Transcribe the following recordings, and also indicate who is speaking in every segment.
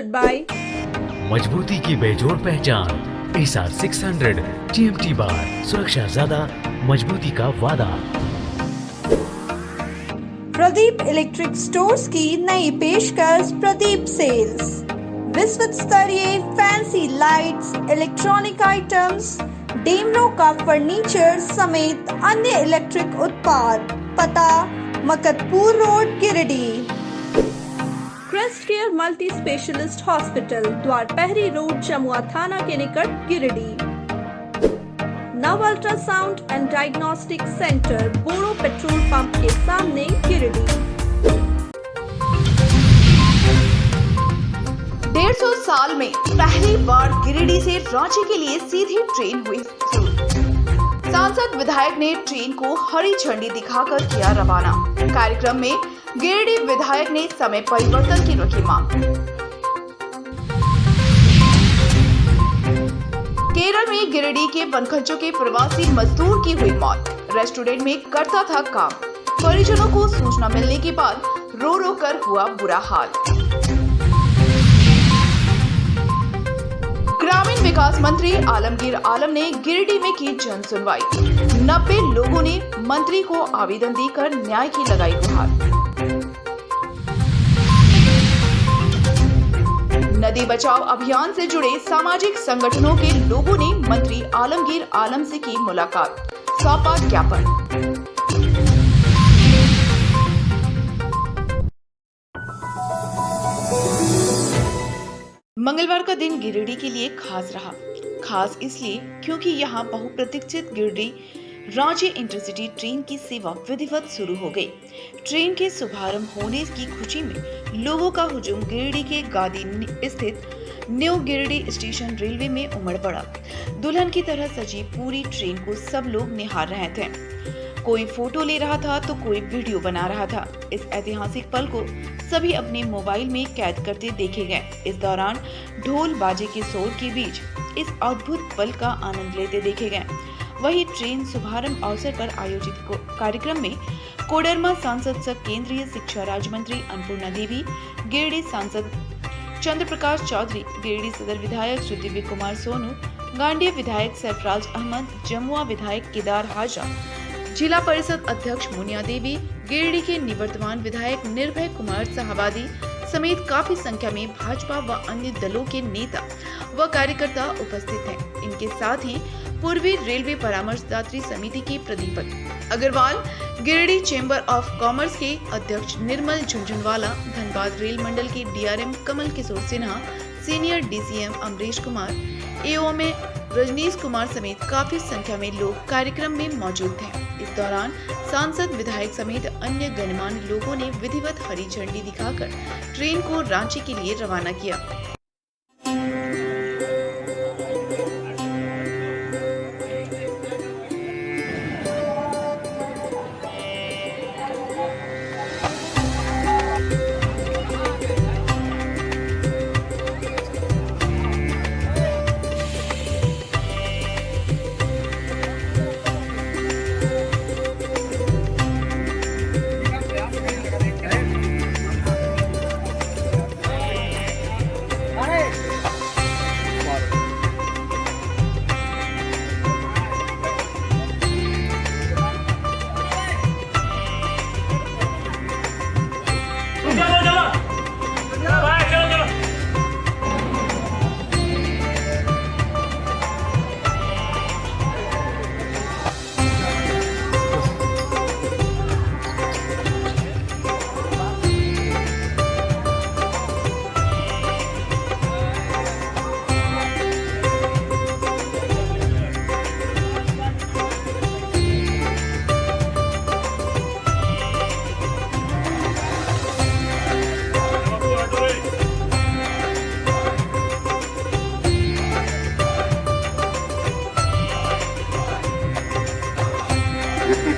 Speaker 1: Sponsored by
Speaker 2: मजबूती की बेजोड़ पहचान ASR 600 GMT बार, सुरक्षा ज्यादा, मजबूती का वादा।
Speaker 1: प्रदीप इलेक्ट्रिक स्टोर्स की नई पेशकश प्रदीप सेल्स। विश्व स्तरीय फैंसी लाइट्स, इलेक्ट्रॉनिक आइटम्स, डेमनो का फर्नीचर समेत अन्य इलेक्ट्रिक उत्पाद। पता Maktapur road, Giridih. Crest care multi specialist hospital, Dwarpahari road, Jamua थाना के निकट, Giridih. Nav ultrasound and diagnostic centre, Boro petrol pump के सामने, गिरिडीह।
Speaker 3: 150 साल में पहली बार गिरिडीह से रांची के लिए सीधी ट्रेन हुई शुरू। सांसद विधायक ने ट्रेन को हरी झंडी दिखाकर किया रवाना। कार्यक्रम में गिरिडीह विधायक ने समय परिवर्तन की रखी मांग। केरल में गिरिडीह के बनखच्चों के प्रवासी मजदूर की हुई मौत। रेस्टोरेंट में करता था काम, परिजनों को सूचना मिलने के बाद रो रो कर हुआ बुरा हाल। ग्रामीण विकास मंत्री आलमगीर आलम ने गिरिडीह में की जन सुनवाई। 90 लोगों ने मंत्री को आवेदन देकर न्याय की लगाई गुहार। नदी बचाओ अभियान से जुड़े सामाजिक संगठनों के लोगों ने मंत्री आलमगीर आलम से की मुलाकात, सौंपा ज्ञापन। मंगलवार का दिन गिरिडीह के लिए खास रहा। खास इसलिए क्योंकि यहाँ बहुप्रतीक्षित गिरिडीह रांची इंटरसिटी ट्रेन की सेवा विधिवत शुरू हो गई। ट्रेन के शुभारंभ होने की खुशी में लोगों का हुजूम गिरिडीह के गादी स्थित न्यू गिरिडीह स्टेशन रेलवे में उमड़ पड़ा। दुल्हन की तरह सजी पूरी ट्रेन को सब लोग निहार रहे थे। कोई फोटो ले रहा था तो कोई वीडियो बना रहा था। इस ऐतिहासिक पल को सभी अपने मोबाइल में कैद करते देखे गए। इस दौरान ढोल बाजे के शोर के बीच इस अद्भुत पल का आनंद लेते देखे गए। वहीं ट्रेन शुभारंभ अवसर पर आयोजित कार्यक्रम में कोडरमा सांसद सह केंद्रीय शिक्षा राज्य मंत्री अन्नपूर्णा देवी, गिरिडीह सांसद चंद्र प्रकाश चौधरी, गिरिडीह सदर विधायक श्री दिव्य कुमार सोनू, गांडिया विधायक सरफराज अहमद, जमुआ विधायक केदार हाजा, जिला परिषद अध्यक्ष मुनिया देवी, गिरिडीह के निवर्तमान विधायक निर्भय कुमार साहबादी समेत काफी संख्या में भाजपा व अन्य दलों के नेता व कार्यकर्ता उपस्थित हैं। इनके साथ ही पूर्वी रेलवे परामर्शदात्री समिति के Pradeep Agarwal, Giridih chamber of commerce के अध्यक्ष निर्मल झुंझुनवाला, धनबाद रेल मंडल के DRM Kamal Kishore Sinha, senior DCM Amrish Kumar, AO में रजनीश कुमार समेत काफी संख्या में लोग कार्यक्रम में मौजूद थे। इस दौरान सांसद, विधायक समेत अन्य गणमान्य लोगों ने विधिवत हरी झंडी दिखाकर ट्रेन को रांची के लिए रवाना किया।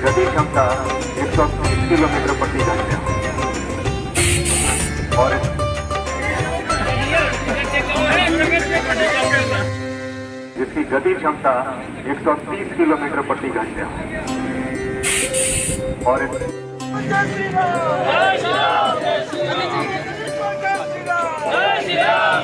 Speaker 4: गति क्षमता 130 किलोमीटर प्रति घंटे और जिसकी गति क्षमता 130 किलोमीटर प्रति घंटे और
Speaker 5: जय श्री राम।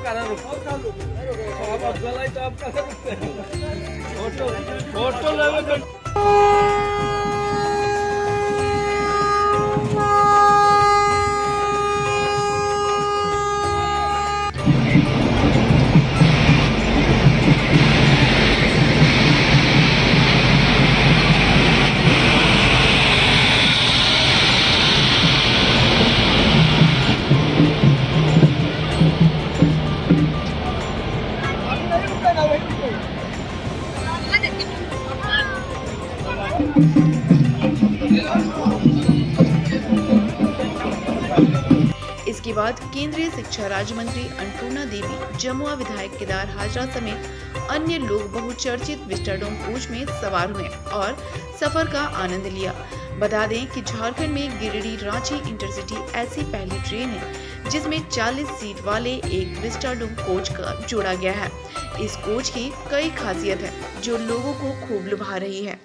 Speaker 5: करा रुको अब अगला तो आप करा रुकते फोटो ले लो।
Speaker 3: इसके बाद केंद्रीय शिक्षा राज्य मंत्री अन्नपूर्णा देवी, जमुआ विधायक केदार हाजरा समेत अन्य लोग बहुचर्चित विस्टाडोम कोच में सवार हुए और सफर का आनंद लिया। बता दें कि झारखंड में गिरिडीह रांची इंटरसिटी ऐसी पहली ट्रेन है जिसमें 40 सीट वाले एक विस्टाडोम कोच का जोड़ा गया है। इस कोच की कई खासियत है जो लोगों को खूब लुभा रही है।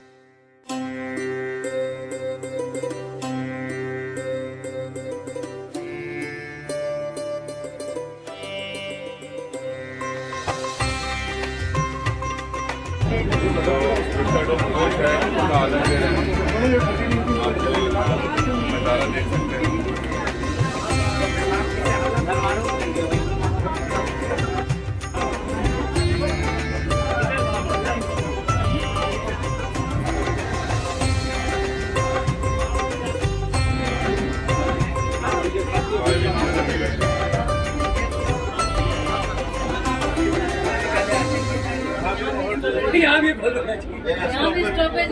Speaker 5: यहाँ भी स्टॉपेज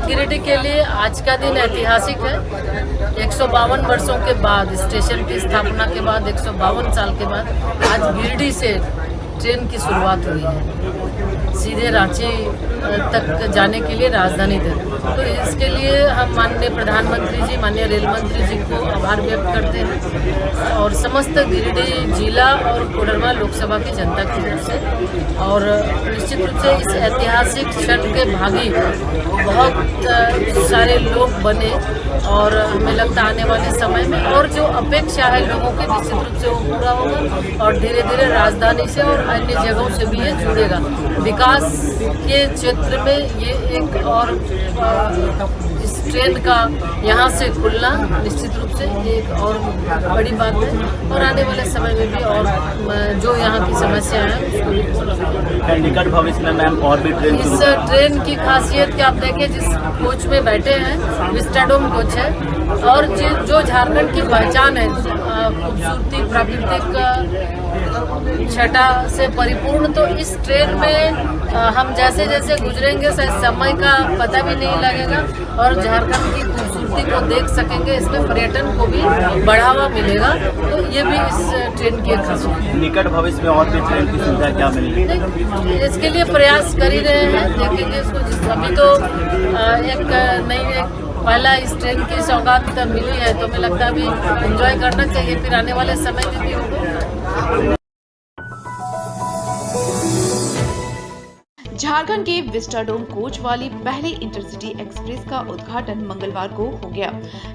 Speaker 5: गिरिडीह के लिए आज का दिन ऐतिहासिक है। 152 वर्षों के बाद, स्टेशन की स्थापना के बाद 152 साल के बाद आज गिरिडीह से ट्रेन की शुरुआत हुई है सीधे रांची तक जाने के लिए, राजधानी तक। तो इसके लिए हम माननीय प्रधानमंत्री जी, माननीय रेल मंत्री जी को आभार व्यक्त करते हैं और समस्त गिरिडीह जिला और कोडरमा लोकसभा की जनता की तरफ से। और निश्चित रूप से इस ऐतिहासिक क्षण के भागी बहुत सारे लोग बने और हमें लगता आने वाले समय में और जो अपेक्षा है लोगों की निश्चित रूप से वो पूरा होगा और धीरे धीरे राजधानी से और अन्य जगहों से भी ये जुड़ेगा। विकास के क्षेत्र में ये एक और इस ट्रेन का यहाँ से खुलना निश्चित रूप से एक और बड़ी बात है और आने वाले समय में भी और जो यहाँ की समस्या है उसको भी पूरा
Speaker 6: निकट भविष्य में मैम और भी ट्रेन
Speaker 3: इस ट्रेन की खासियत कि आप देखें जिस कोच में बैठे हैं विस्टाडोम कोच है और जो झारखंड की पहचान है खूबसूरती, प्राकृतिक छटा से परिपूर्ण, तो इस ट्रेन में हम जैसे जैसे गुजरेंगे समय का पता भी नहीं लगेगा और झारखंड की खूबसूरती को देख सकेंगे। इसमें पर्यटन को भी बढ़ावा मिलेगा, तो ये भी इस ट्रेन की एक खासियत है।
Speaker 6: निकट भविष्य में और भी ट्रेन की सुविधा क्या मिलेगी?
Speaker 3: इसके लिए प्रयास कर ही रहे हैं, देखेंगे इसको। अभी तो एक पहला इस ट्रेन की सौगात मिली है तो हमें लगता है अभी एंजॉय करना चाहिए, फिर आने वाले समय में भी होगा। झारखंड के विस्टाडोम कोच वाली पहली इंटरसिटी एक्सप्रेस का उद्घाटन मंगलवार को हो गया।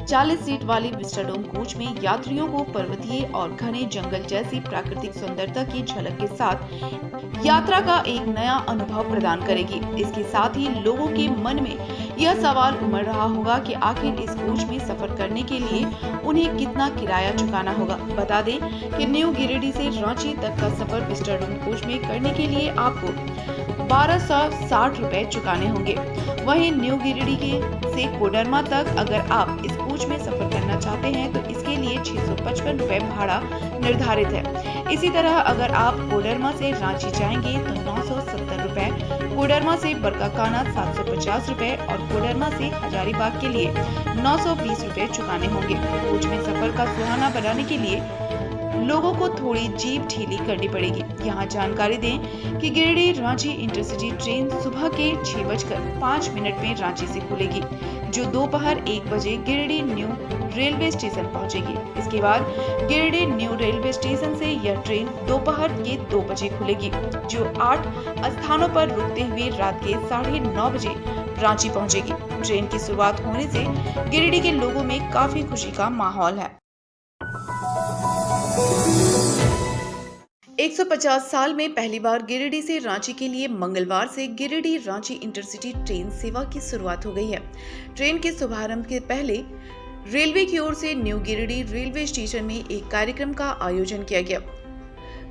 Speaker 3: 40 सीट वाली विस्टाडोम कोच में यात्रियों को पर्वतीय और घने जंगल जैसी प्राकृतिक सुंदरता की झलक के साथ यात्रा का एक नया अनुभव प्रदान करेगी। इसके साथ ही लोगों के मन में यह सवाल उमड़ रहा होगा कि आखिर इस कोच में सफर करने के लिए उन्हें कितना किराया चुकाना होगा। बता दें कि न्यू गिरिडीह से रांची तक का सफर विस्टाडोम कोच में करने के लिए आपको 1260 रुपए चुकाने होंगे। वहीं न्यू गिरिडीह से कोडरमा तक अगर आप इस कोच में सफर करना चाहते हैं तो इसके लिए 655 रुपए भाड़ा निर्धारित है। इसी तरह अगर आप कोडरमा से रांची जाएंगे तो 970 रुपए, कोडरमा से बरकाकाना 750 रुपए और कोडरमा से हजारीबाग के लिए 920 रुपए चुकाने होंगे। कोच में सफर का सुहाना बनाने के लिए लोगों को थोड़ी जीप ढीली करनी पड़ेगी। यहाँ जानकारी दें कि गिरिडीह रांची इंटरसिटी ट्रेन सुबह के 6:05 में रांची से खुलेगी, जो दोपहर 1 बजे गिरिडीह न्यू रेलवे स्टेशन पहुंचेगी। इसके बाद गिरिडीह न्यू रेलवे स्टेशन से यह ट्रेन दोपहर के 2 बजे खुलेगी, जो 8 स्थानों पर रुकते हुए रात के 9:30 बजे रांची पहुंचेगी। ट्रेन की शुरुआत होने से गिरिडीह के लोगों में काफी खुशी का माहौल है। 150 साल में पहली बार गिरिडीह से रांची के लिए मंगलवार से गिरिडीह रांची इंटरसिटी ट्रेन सेवा की शुरुआत हो गई है। ट्रेन के शुभारंभ के पहले रेलवे की ओर से न्यू गिरिडीह रेलवे स्टेशन में एक कार्यक्रम का आयोजन किया गया।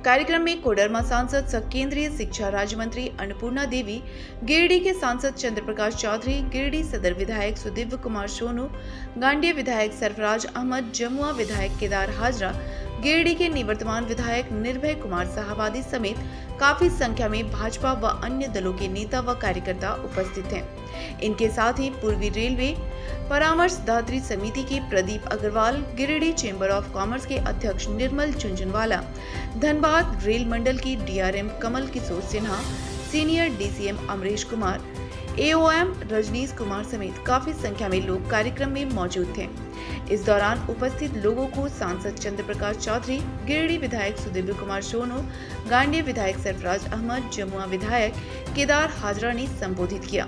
Speaker 3: कार्यक्रम में कोडरमा सांसद सह केंद्रीय शिक्षा राज्य मंत्री अन्नपूर्णा देवी, गिरिडीह के सांसद चंद्र प्रकाश चौधरी, गिरिडीह सदर विधायक सुदिव्य कुमार सोनू, गांडिया विधायक सरफराज अहमद, जमुआ विधायक केदार हाजरा, गिरिडीह के निवर्तमान विधायक निर्भय कुमार साहबादी समेत काफी संख्या में भाजपा व अन्य दलों के नेता व कार्यकर्ता उपस्थित हैं। इनके साथ ही पूर्वी रेलवे परामर्शदात्री समिति के Pradeep Agarwal, Giridih chamber of commerce के अध्यक्ष निर्मल झुंझुनवाला, धनबाद रेल मंडल की DRM Kamal Kishore Sinha, senior DCM Amrish Kumar, AOM Rajneesh Kumar समेत काफी संख्या में लोग कार्यक्रम में मौजूद थे। इस दौरान उपस्थित लोगों को सांसद चंद्र प्रकाश चौधरी, गिरिडीह विधायक सुदिव्य कुमार सोनू, गांडिया विधायक सरफराज अहमद, जमुआ विधायक केदार हाजरा ने संबोधित किया।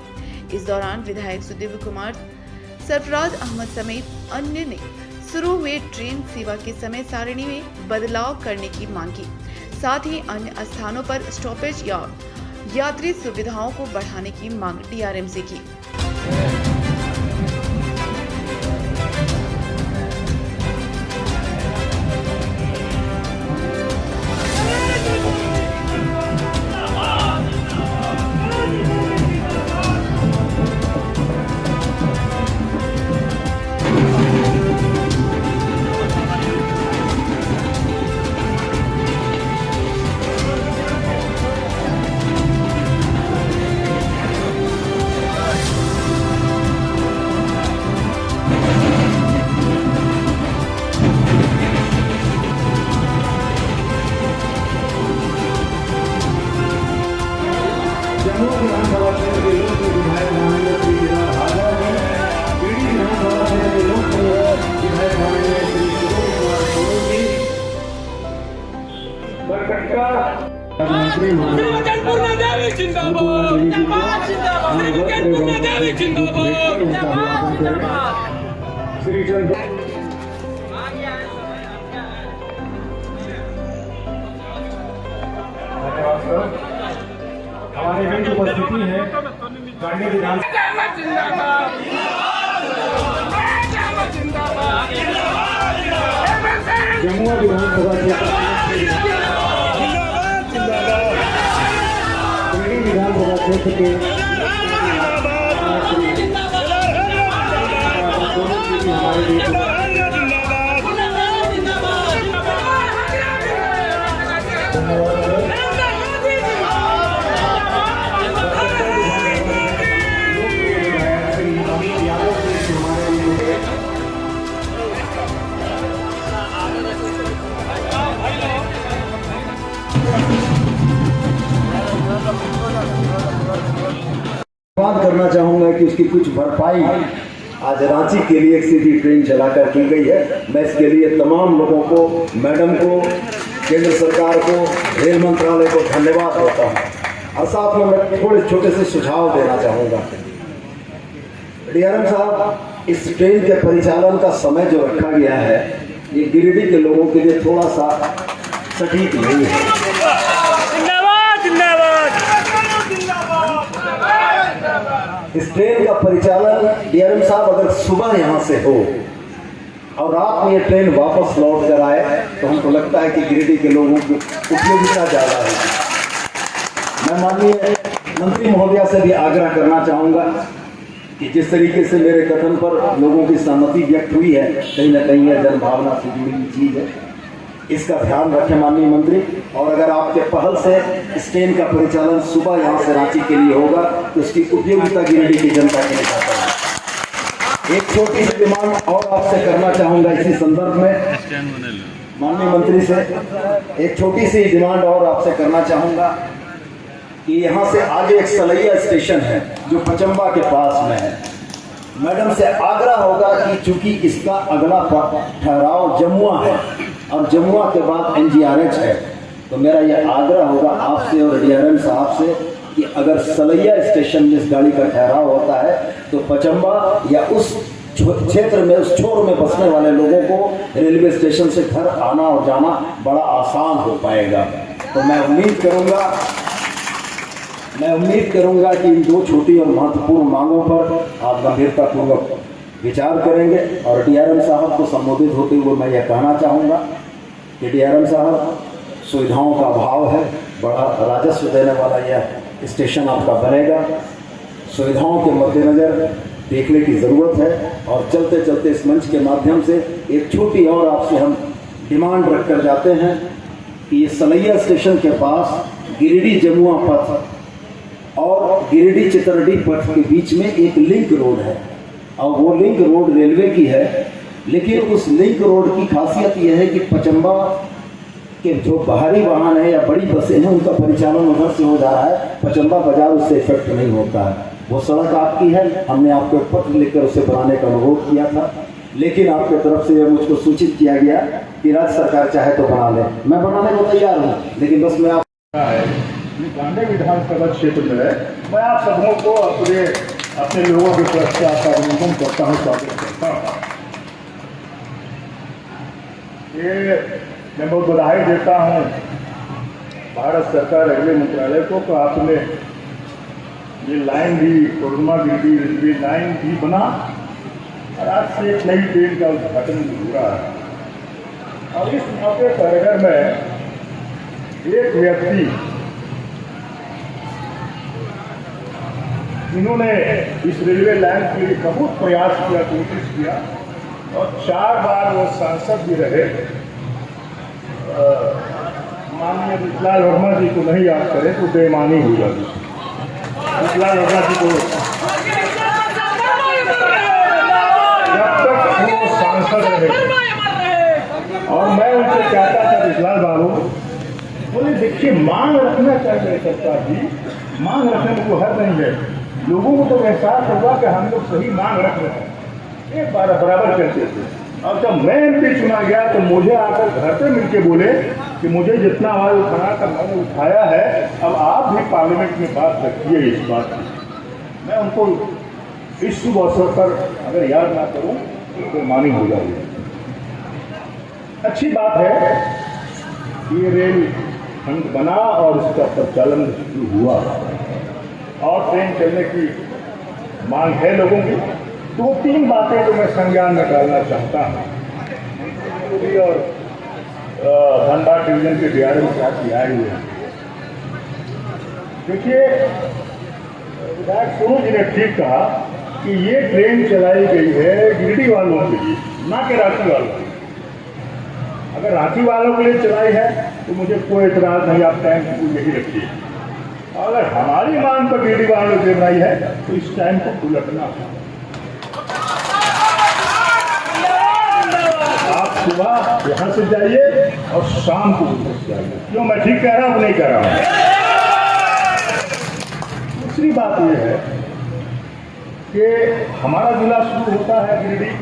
Speaker 3: इस दौरान विधायक सुदिव्य कुमार, सरफराज अहमद समेत अन्य ने शुरू हुए ट्रेन सेवा के समय सारिणी में बदलाव करने की मांग की। साथ ही अन्य स्थानों पर स्टॉपेज या यात्री सुविधाओं को बढ़ाने की मांग डीआरएम से की।
Speaker 4: हमारे इवेंट की उपस्थिति है गांडिया जमुआ विधानसभा क्षेत्र के बात करना चाहूंगा कि उसकी कुछ भरपाई आज रांची के लिए एक सीधी ट्रेन चलाकर की गई है। मैं इसके लिए तमाम लोगों को, मैडम को, केंद्र सरकार को, रेल मंत्रालय को धन्यवाद देता हूँ। और साथ में मैं थोड़े छोटे से सुझाव देना चाहूँगा। डीआरएम साहब, इस ट्रेन के परिचालन का समय जो रखा गया है, ये गिरिडीह के लोगों के लिए थोड़ा सा सटीक नहीं है। इस ट्रेन का परिचालन डीआरएम साहब अगर सुबह यहाँ से हो और रात में ये ट्रेन वापस लौट कर आए तो हमको लगता है कि गिरिडीह के लोगों की उपयोगिता ज़्यादा है। मैं माननीय मंत्री महोदया से भी आग्रह करना चाहूँगा कि जिस तरीके से मेरे कथन पर लोगों की सहमति व्यक्त हुई है, कहीं ना कहीं यह जनभावना से जुड़ी हुई चीज़ है, इसका ध्यान रखें माननीय मंत्री। और अगर आपके पहल से इस ट्रेन का परिचालन सुबह यहाँ से रांची के लिए होगा तो उसकी उपयोगिता गिरिडीह की जनता के लिए जाता है। एक छोटी सी डिमांड और आपसे करना चाहूँगा इसी संदर्भ में माननीय मंत्री से एक छोटी सी डिमांड और आपसे करना चाहूँगा कि यहाँ से आगे एक सलैया स्टेशन है जो पचम्बा के पास में है। मैडम से आग्रह होगा कि चूंकि इसका अगला ठहराव जमुआ है और जमुआ के बाद NGRH है, तो मेरा यह आग्रह होगा आपसे और DRM साहब से कि अगर सलैया स्टेशन में इस गाड़ी का ठहराव होता है तो पचम्बा या उस क्षेत्र में, उस छोर में बसने वाले लोगों को रेलवे स्टेशन से घर आना और जाना बड़ा आसान हो पाएगा। तो मैं उम्मीद करूंगा कि इन दो छोटी और महत्वपूर्ण मांगों पर आप गंभीरतापूर्वक विचार करेंगे। और DRM साहब को संबोधित होते हुए मैं यह कहना चाहूँगा कि DRM साहब, सुविधाओं का अभाव है, बड़ा राजस्व देने वाला यह स्टेशन आपका बनेगा। सुविधाओं के मद्देनज़र देखने की ज़रूरत है। और चलते चलते इस मंच के माध्यम से एक छोटी और आपसे हम डिमांड रख कर जाते हैं कि ये सलैया स्टेशन के पास गिरिडीह जमुआ पथ और गिरिडीह चितरडी पथ के बीच में एक लिंक रोड है और वो लिंक रोड रेलवे की है। लेकिन उस लिंक रोड की खासियत यह है कि पचम्बा के जो बाहरी वाहन है या बड़ी बसें हैं उनका परिचालन उधर से हो जा रहा है, पचम्बा बाजार उससे इफेक्ट नहीं होता है। वो सड़क आपकी है, हमने आपको पत्र लिखकर उसे बनाने का अनुरोध किया था, लेकिन आपके तरफ से मुझको सूचित किया गया कि राज्य सरकार चाहे तो बना ले। मैं बनाने को तैयार हूँ, लेकिन बस मैं
Speaker 7: गांधी विधानसभा क्षेत्र में है। मैं आप सबों को अपने लोगों की तरफ से आपका अभिनंदन करता हूँ, स्वागत करता हूँ। ये मैं बहुत बधाई देता हूँ भारत सरकार रेलवे मंत्रालय को कि आपने ये लाइन भी, कोरमा गिरिडीह रेलवे लाइन भी बना और आज से एक नई ट्रेन का उद्घाटन भी हो रहा है। और इस मौके पर अगर मैं एक व्यक्ति जिन्होंने इस रेलवे लाइन के लिए बहुत प्रयास किया, कोशिश किया और 4 बार वो सांसद भी रहे, माननीय विजयलाल वर्मा जी को नहीं याद करें तो बेईमानी हो जाती। विजयलाल वर्मा जी को जब तक वो सांसद रहे और मैं उनसे कहता था विजयलाल बाबू, बोले देखिए मांग रखना चाहिए सरकार जी, मांग रखने में कोई हद नहीं है। लोगों को तो एहसास होगा कि हम लोग सही मांग रख रहे हैं, एक बार बराबर करते थे। और जब मैं MP चुना गया तो मुझे आकर घर पे मिलके बोले कि मुझे जितना आवाज़ उठाना था मैंने उठाया है, अब आप भी पार्लियामेंट में बात रखिए इस बात की। मैं उनको इस शुभ अवसर पर अगर याद ना करूं तो बेईमानी हो जाएगी। अच्छी बात है कि ये रेल खंड बना और इसका प्रचालन शुरू हुआ और ट्रेन चलने की मांग है लोगों की। 2-3 बातें जो मैं संज्ञान में डालना चाहता हूँ और धनबाद डिवीजन के DRM साहब भी आए हुए हैं। देखिए, विधायक सोनू जी ने ठीक कहा कि ये ट्रेन चलाई गई है गिरिडीह वालों के लिए, ना कि रांची वालों के लिए। अगर रांची वालों के लिए चलाई है तो मुझे कोई एतराज़ नहीं, आप टाइम को यही रखिए। अगर हमारी मांग पर गिरिडीह वालों ने बनाई है तो इस टाइम को उलटना है। आप सुबह यहाँ से जाइए और शाम को उधर जाइए। क्यों, मैं ठीक कह रहा हूँ नहीं कह रहा हूँ? दूसरी बात यह है कि हमारा जिला शुरू होता है गिरिडीह,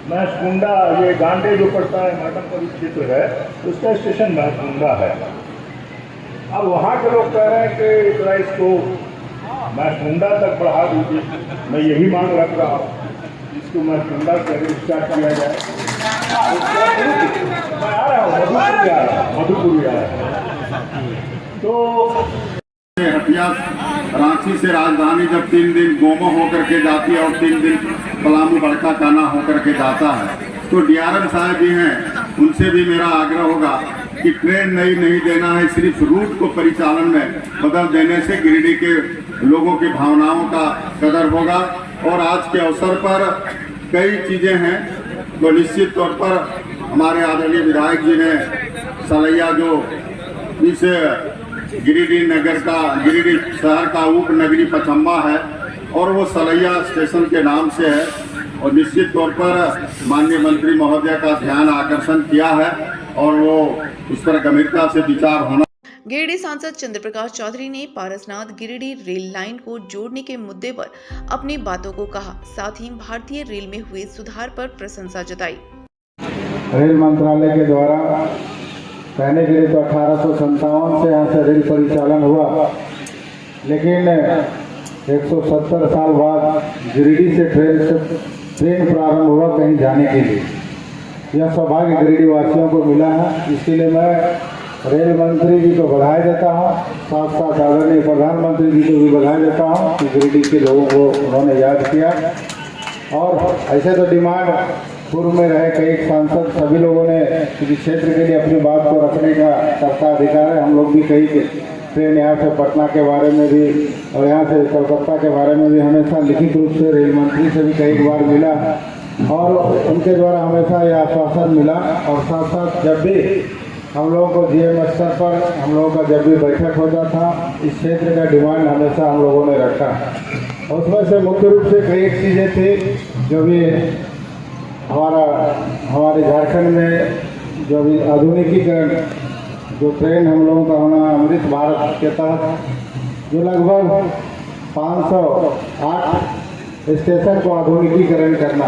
Speaker 7: महसकुंडा, ये गांडे जो पड़ता है माटमपुर क्षेत्र है, उसका स्टेशन महसकुंडा है। अब वहाँ के लोग कह रहे हैं कि इतना इसको महसकुंडा तक बढ़ा दीजिए। मैं यही मांग रख रहा हूँ, इसको महसकुंडा से अगर स्टार्ट किया जाए। मैं आ रहा हूँ, मधुपुर भी आ रहा हूँ। तो
Speaker 8: हटिया रांची से राजधानी जब 3 दिन गोमो होकर के जाती है और 3 दिन पलामू बड़का काना होकर के जाता है, तो DRM साहब भी हैं, उनसे भी मेरा आग्रह होगा कि ट्रेन नई नहीं देना है, सिर्फ रूट को परिचालन में बदल देने से गिरिडीह के लोगों की भावनाओं का कदर होगा। और आज के अवसर पर कई चीज़ें हैं, तो निश्चित तौर पर हमारे आदरणीय विधायक जी ने सलैया जो इस गिरिडीह नगर का, गिरिडीह शहर का उपनगरी पचम्बा है और वो सलैया स्टेशन के नाम से है, और निश्चित तौर पर माननीय मंत्री महोदय का ध्यान आकर्षण किया है और वो उस पर गंभीरता से विचार होना।
Speaker 3: गिरिडीह सांसद चंद्रप्रकाश चौधरी ने पारसनाथ गिरिडीह रेल लाइन को जोड़ने के मुद्दे पर अपनी बातों को कहा, साथ ही भारतीय रेल में हुए सुधार पर प्रशंसा जताई।
Speaker 7: रेल मंत्रालय के द्वारा कहने के लिए तो 1857 से यहाँ से रेल परिचालन हुआ, लेकिन 170 साल बाद गिरिडीह से ट्रेन प्रारंभ हुआ कहीं जाने के लिए। यह सौभाग्य गिरिडीह वासियों को मिला है, इसके लिए मैं रेल मंत्री जी को बधाई देता हूँ, साथ साथ आदरणीय प्रधानमंत्री जी को भी बधाई देता हूँ कि गिरिडीह के लोगों को उन्होंने याद किया। और ऐसे तो डिमांड पूर्व में रहे कई सांसद सभी लोगों ने किसी क्षेत्र के लिए अपनी बात को रखने का सबका अधिकार है। हम लोग भी कई ट्रेन यहाँ से पटना के बारे में भी और यहाँ से कोलकाता के बारे में भी हमेशा लिखित रूप से रेल मंत्री से भी कई बार मिला और उनके द्वारा हमेशा यह आश्वासन मिला। और साथ साथ जब भी हम लोगों को जीएम स्तर पर हम लोगों का जब भी बैठक होता था, इस क्षेत्र का डिमांड हमेशा हम लोगों ने रखा। और उसमें से मुख्य रूप से कई चीज़ें थी जो भी हमारे झारखंड में जो भी आधुनिकीकरण, जो ट्रेन हम लोगों का होना अमृत भारत के तहत जो लगभग 508 स्टेशन को आधुनिकीकरण करना,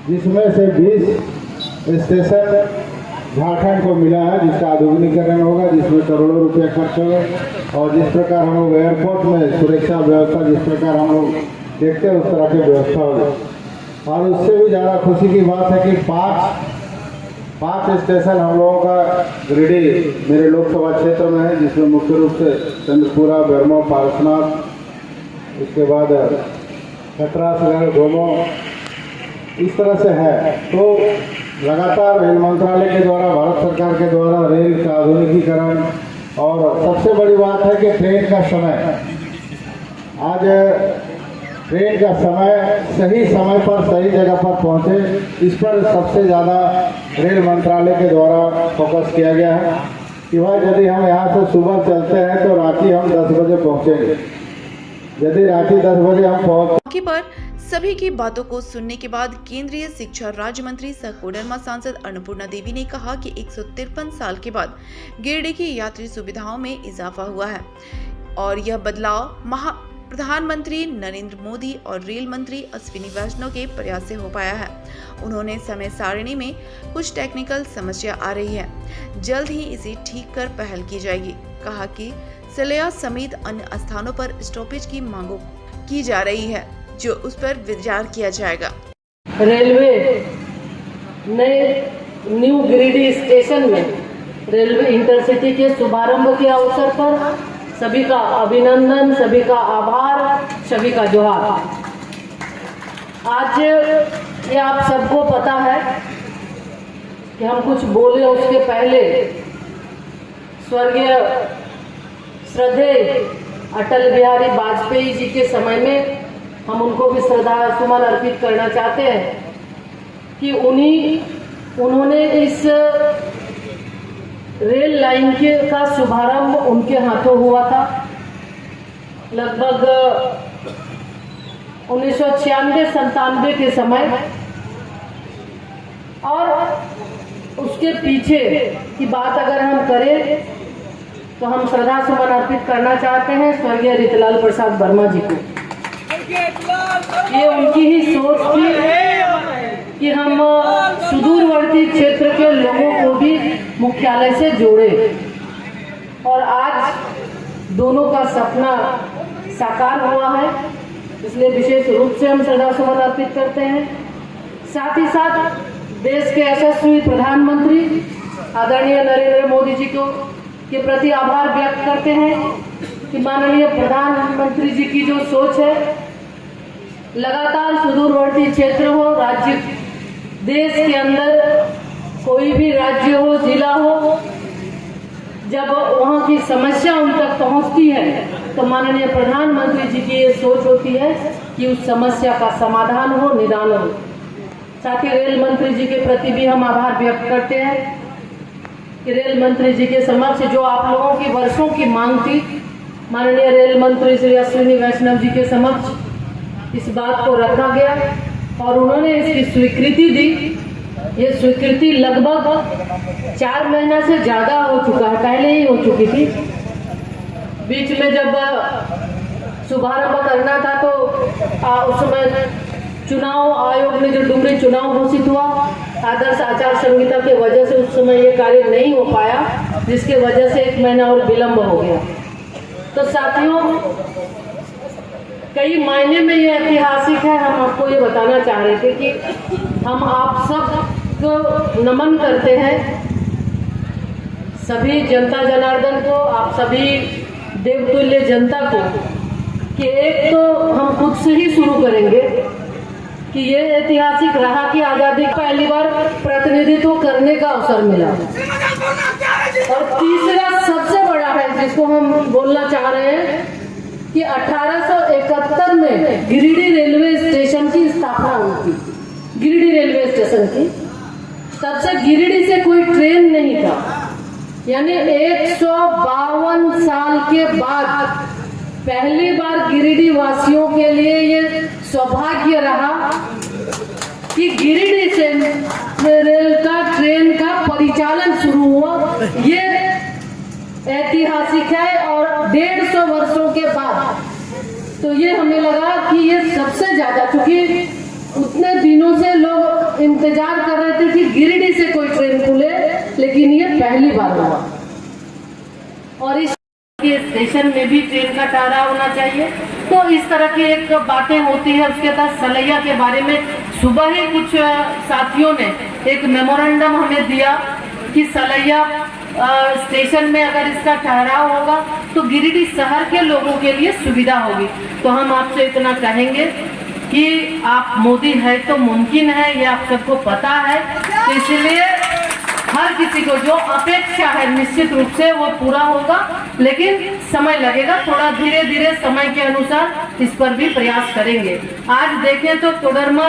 Speaker 7: जिसमें से 20 स्टेशन झारखंड को मिला है जिसका आधुनिकीकरण होगा, जिसमें करोड़ों रुपये खर्च होंगे। और जिस प्रकार हम लोग एयरपोर्ट में सुरक्षा व्यवस्था जिस प्रकार हम लोग देखते हैं उस तरह की व्यवस्था होगी। और उससे भी ज़्यादा खुशी की बात है कि पाँच स्टेशन हम लोगों का गिरिडीह मेरे लोकसभा क्षेत्र में है, जिसमें मुख्य रूप से चंद्रपुरा, बेरमो, पारसनाथ, उसके बाद कटरा, सगड़, गोमो, इस तरह से है। तो लगातार रेल मंत्रालय के द्वारा, भारत सरकार के द्वारा रेल का आधुनिकीकरण, और सबसे बड़ी बात है कि ट्रेन का समय, आज ट्रेन का समय सही समय पर सही जगह पर पहुंचे, इस पर सबसे ज़्यादा रेल मंत्रालय के द्वारा फोकस किया गया है कि भाई यदि हम यहाँ से सुबह चलते हैं तो रात्रि हम 10 बजे पहुँचेंगे। यदि रात्रि 10 बजे हम
Speaker 3: मौके पर सभी की बातों को सुनने के बाद केंद्रीय शिक्षा राज्य मंत्री सह कोडरमा सांसद अन्नपूर्णा देवी ने कहा कि 153 साल के बाद गिरिडीह की यात्री सुविधाओं में इजाफा हुआ है और यह बदलाव प्रधानमंत्री नरेंद्र मोदी और रेल मंत्री अश्विनी वैष्णव के प्रयास से हो पाया है। उन्होंने समय सारणी में कुछ टेक्निकल समस्या आ रही है, जल्द ही इसे ठीक कर पहल की जाएगी। कहा कि सलेया समेत अन्य स्थानों पर स्टॉपेज की मांगों की जा रही है, जो उस पर विचार किया जाएगा।
Speaker 5: रेलवे नए न्यू गिरिडीह स्टेशन में रेलवे इंटरसिटी के शुभारंभ के अवसर पर सभी का अभिनंदन, सभी का आभार, सभी का जोहार। आज ये आप सबको पता है कि हम कुछ बोले उसके पहले स्वर्गीय श्रद्धेय अटल बिहारी वाजपेयी जी के समय में हम उनको भी श्रद्धा सुमन अर्पित करना चाहते हैं कि उन्होंने इस रेल लाइन का शुभारंभ उनके हाथों हुआ था। लगभग 1996-97 के समय, और उसके पीछे की बात अगर हम करें तो हम श्रद्धा सुमन अर्पित करना चाहते हैं स्वर्गीय रीतलाल प्रसाद वर्मा जी को। ये उनकी ही सोच थी कि हम सुदूरवर्ती क्षेत्र के लोगों को भी मुख्यालय से जोड़े, और आज दोनों का सपना साकार हुआ है, इसलिए विशेष रूप से हम श्रद्धा सुमन अर्पित करते हैं। साथ ही साथ देश के यशस्वी प्रधानमंत्री आदरणीय नरेंद्र मोदी जी को के प्रति आभार व्यक्त करते हैं कि माननीय प्रधानमंत्री जी की जो सोच है, लगातार सुदूरवर्ती क्षेत्र हो, राज्य, देश के अंदर कोई भी राज्य हो, जिला हो, जब वहाँ की समस्या उन तक पहुँचती है तो माननीय प्रधानमंत्री जी की ये सोच होती है कि उस समस्या का समाधान हो, निदान हो। साथ ही रेल मंत्री जी के प्रति भी हम आभार व्यक्त करते हैं कि रेल मंत्री जी के समक्ष जो आप लोगों की वर्षों की मांग थी, माननीय रेल मंत्री श्री अश्विनी वैष्णव जी के समक्ष इस बात को रखा गया और उन्होंने इसकी स्वीकृति दी। ये स्वीकृति लगभग 4 महीना से ज़्यादा हो चुका है, पहले ही हो चुकी थी। बीच में जब शुभारंभ करना था तो उस समय चुनाव आयोग ने जो डुमरी चुनाव घोषित हुआ, आदर्श आचार संहिता के वजह से उस समय ये कार्य नहीं हो पाया, जिसके वजह से 1 महीना और विलम्ब हो गया। तो साथियों, कई मायने में ये ऐतिहासिक है। हम आपको ये बताना चाह रहे थे कि हम आप सब को नमन करते हैं, सभी जनता जनार्दन को, आप सभी देवतुल्य जनता को, कि एक तो हम खुद से ही शुरू करेंगे कि ये ऐतिहासिक रहा कि आज़ादी पहली बार प्रतिनिधित्व करने का अवसर मिला। और तीसरा सबसे बड़ा है जिसको हम बोलना चाह रहे हैं कि 1871 में गिरिडीह रेलवे स्टेशन की स्थापना हुई थी। गिरिडीह रेलवे स्टेशन की, तब से गिरिडीह से कोई ट्रेन नहीं था। यानी 152 साल के बाद पहली बार गिरिडीह वासियों के लिए ये सौभाग्य रहा कि गिरिडीह से रेल का ट्रेन का परिचालन शुरू हुआ। ये ऐतिहासिक है और 150 वर्षों के बाद तो ये हमें लगा कि ये सबसे ज्यादा, क्योंकि उतने दिनों से लोग इंतजार कर रहे थे कि गिरिडीह से कोई ट्रेन खुले, लेकिन ये पहली बार हुआ। और इस स्टेशन में भी ट्रेन का ठहराव होना चाहिए। तो इस तरह की एक बातें होती है। उसके तहत सलैया के बारे में सुबह ही कुछ साथियों ने एक मेमोरेंडम हमें दिया कि सलैया स्टेशन में अगर इसका ठहराव होगा तो गिरिडीह शहर के लोगों के लिए सुविधा होगी। तो हम आपसे इतना कहेंगे कि आप मोदी है तो मुमकिन है, ये आप सबको पता है। तो इसलिए हर किसी को जो अपेक्षा है निश्चित रूप से वो पूरा होगा, लेकिन समय लगेगा। थोड़ा धीरे धीरे समय के अनुसार इस पर भी प्रयास करेंगे। आज देखें तो कोडरमा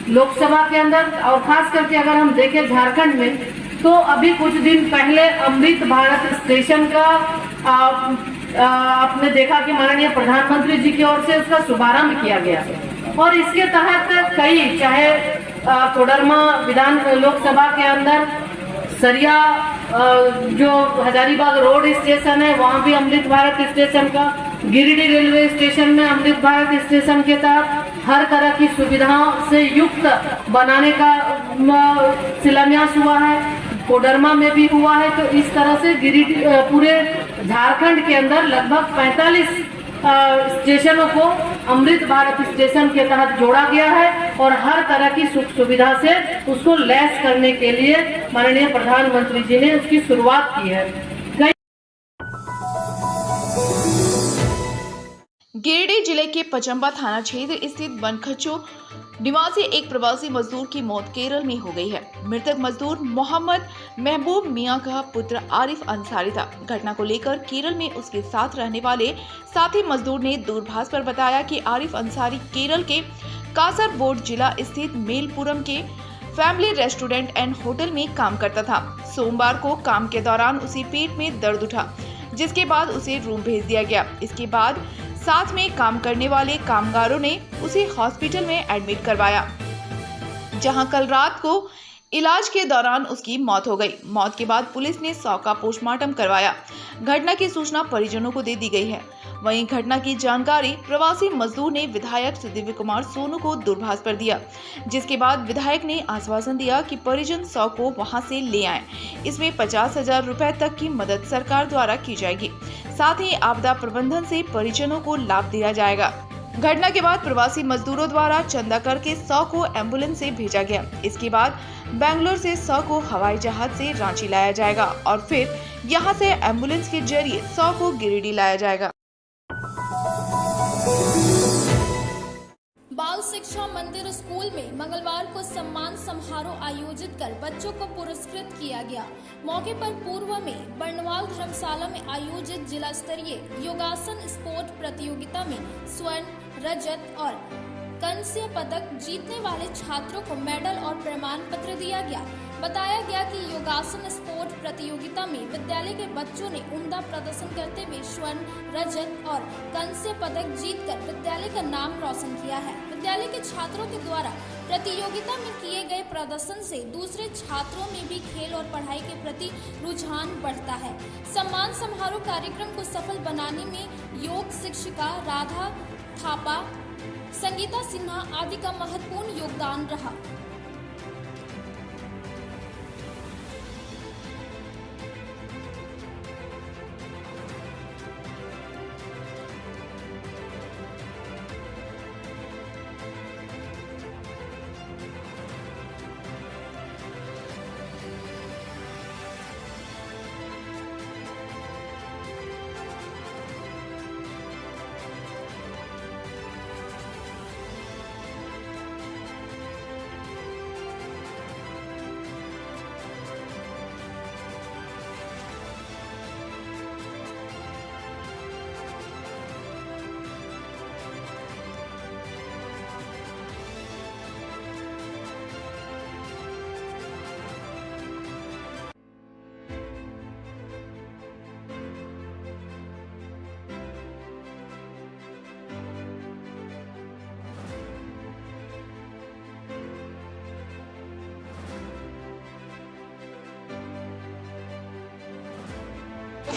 Speaker 5: लोकसभा के अंदर, और खास करके अगर हम देखें झारखंड में, तो अभी कुछ दिन पहले अमृत भारत स्टेशन का आपने देखा कि माननीय प्रधानमंत्री जी की ओर से उसका शुभारंभ किया गया। और इसके तहत कई, चाहे कोडरमा विधान लोकसभा के अंदर सरिया जो हजारीबाग रोड स्टेशन है वहाँ भी अमृत भारत स्टेशन का, गिरिडीह रेलवे स्टेशन में अमृत भारत स्टेशन के तहत हर तरह की सुविधाओं से युक्त बनाने का शिलान्यास हुआ है। कोडरमा में भी हुआ है। तो इस तरह से गिरिडीह पूरे झारखंड के अंदर लगभग 45 स्टेशनों को अमृत भारत स्टेशन के तहत जोड़ा गया है और हर तरह की सुख सुविधा से उसको लैस करने के लिए माननीय प्रधानमंत्री जी ने उसकी शुरुआत की है।
Speaker 3: गिरिडीह जिले के पचम्बा थाना क्षेत्र स्थित बनखचो निवासी एक प्रवासी मजदूर की मौत केरल में हो गई है। मृतक मजदूर मोहम्मद महबूब मियां का पुत्र आरिफ अंसारी था। घटना को लेकर केरल में उसके साथ रहने वाले साथी मजदूर ने दूरभाष पर बताया कि आरिफ अंसारी केरल के कासरगोड जिला स्थित मेलपुरम के फैमिली रेस्टोरेंट एंड होटल में काम करता था। सोमवार को काम के दौरान उसे पेट में दर्द उठा, जिसके बाद उसे रूम भेज दिया गया। इसके बाद साथ में काम करने वाले कामगारों ने उसे हॉस्पिटल में एडमिट करवाया, जहां कल रात को इलाज के दौरान उसकी मौत हो गई। मौत के बाद पुलिस ने शव का पोस्टमार्टम करवाया। घटना की सूचना परिजनों को दे दी गई है। वहीं घटना की जानकारी प्रवासी मजदूर ने विधायक दिव्य कुमार सोनू को दूरभाष पर दिया, जिसके बाद विधायक ने आश्वासन दिया कि परिजन शव को वहां से ले आए। इसमें 50,000 रुपए तक की मदद सरकार द्वारा की जाएगी। साथ ही आपदा प्रबंधन से परिजनों को लाभ दिया जाएगा। घटना के बाद प्रवासी मजदूरों द्वारा चंदा करके शव को एम्बुलेंस से भेजा गया। इसके बाद बेंगलोर से शव को हवाई जहाज से रांची लाया जाएगा और फिर यहां से एम्बुलेंस के जरिए शव को गिरिडीह लाया जाएगा।
Speaker 9: बाल शिक्षा मंदिर स्कूल में मंगलवार को सम्मान समारोह आयोजित कर बच्चों को पुरस्कृत किया गया। मौके पर पूर्व में बर्नवाल धर्मशाला में आयोजित जिला स्तरीय योगासन स्पोर्ट प्रतियोगिता में स्वर्ण, रजत और कांस्य पदक जीतने वाले छात्रों को मेडल और प्रमाण पत्र दिया गया। बताया गया कि योगासन स्पोर्ट प्रतियोगिता में विद्यालय के बच्चों ने उम्दा प्रदर्शन करते हुए स्वर्ण, रजत और कांस्य पदक जीतकर विद्यालय का नाम रोशन किया है। विद्यालय के छात्रों के द्वारा प्रतियोगिता में किए गए प्रदर्शन से दूसरे छात्रों में भी खेल और पढ़ाई के प्रति रुझान बढ़ता है। सम्मान समारोह कार्यक्रम को सफल बनाने में योग शिक्षिका राधा थापा, संगीता सिन्हा आदि का महत्वपूर्ण योगदान रहा।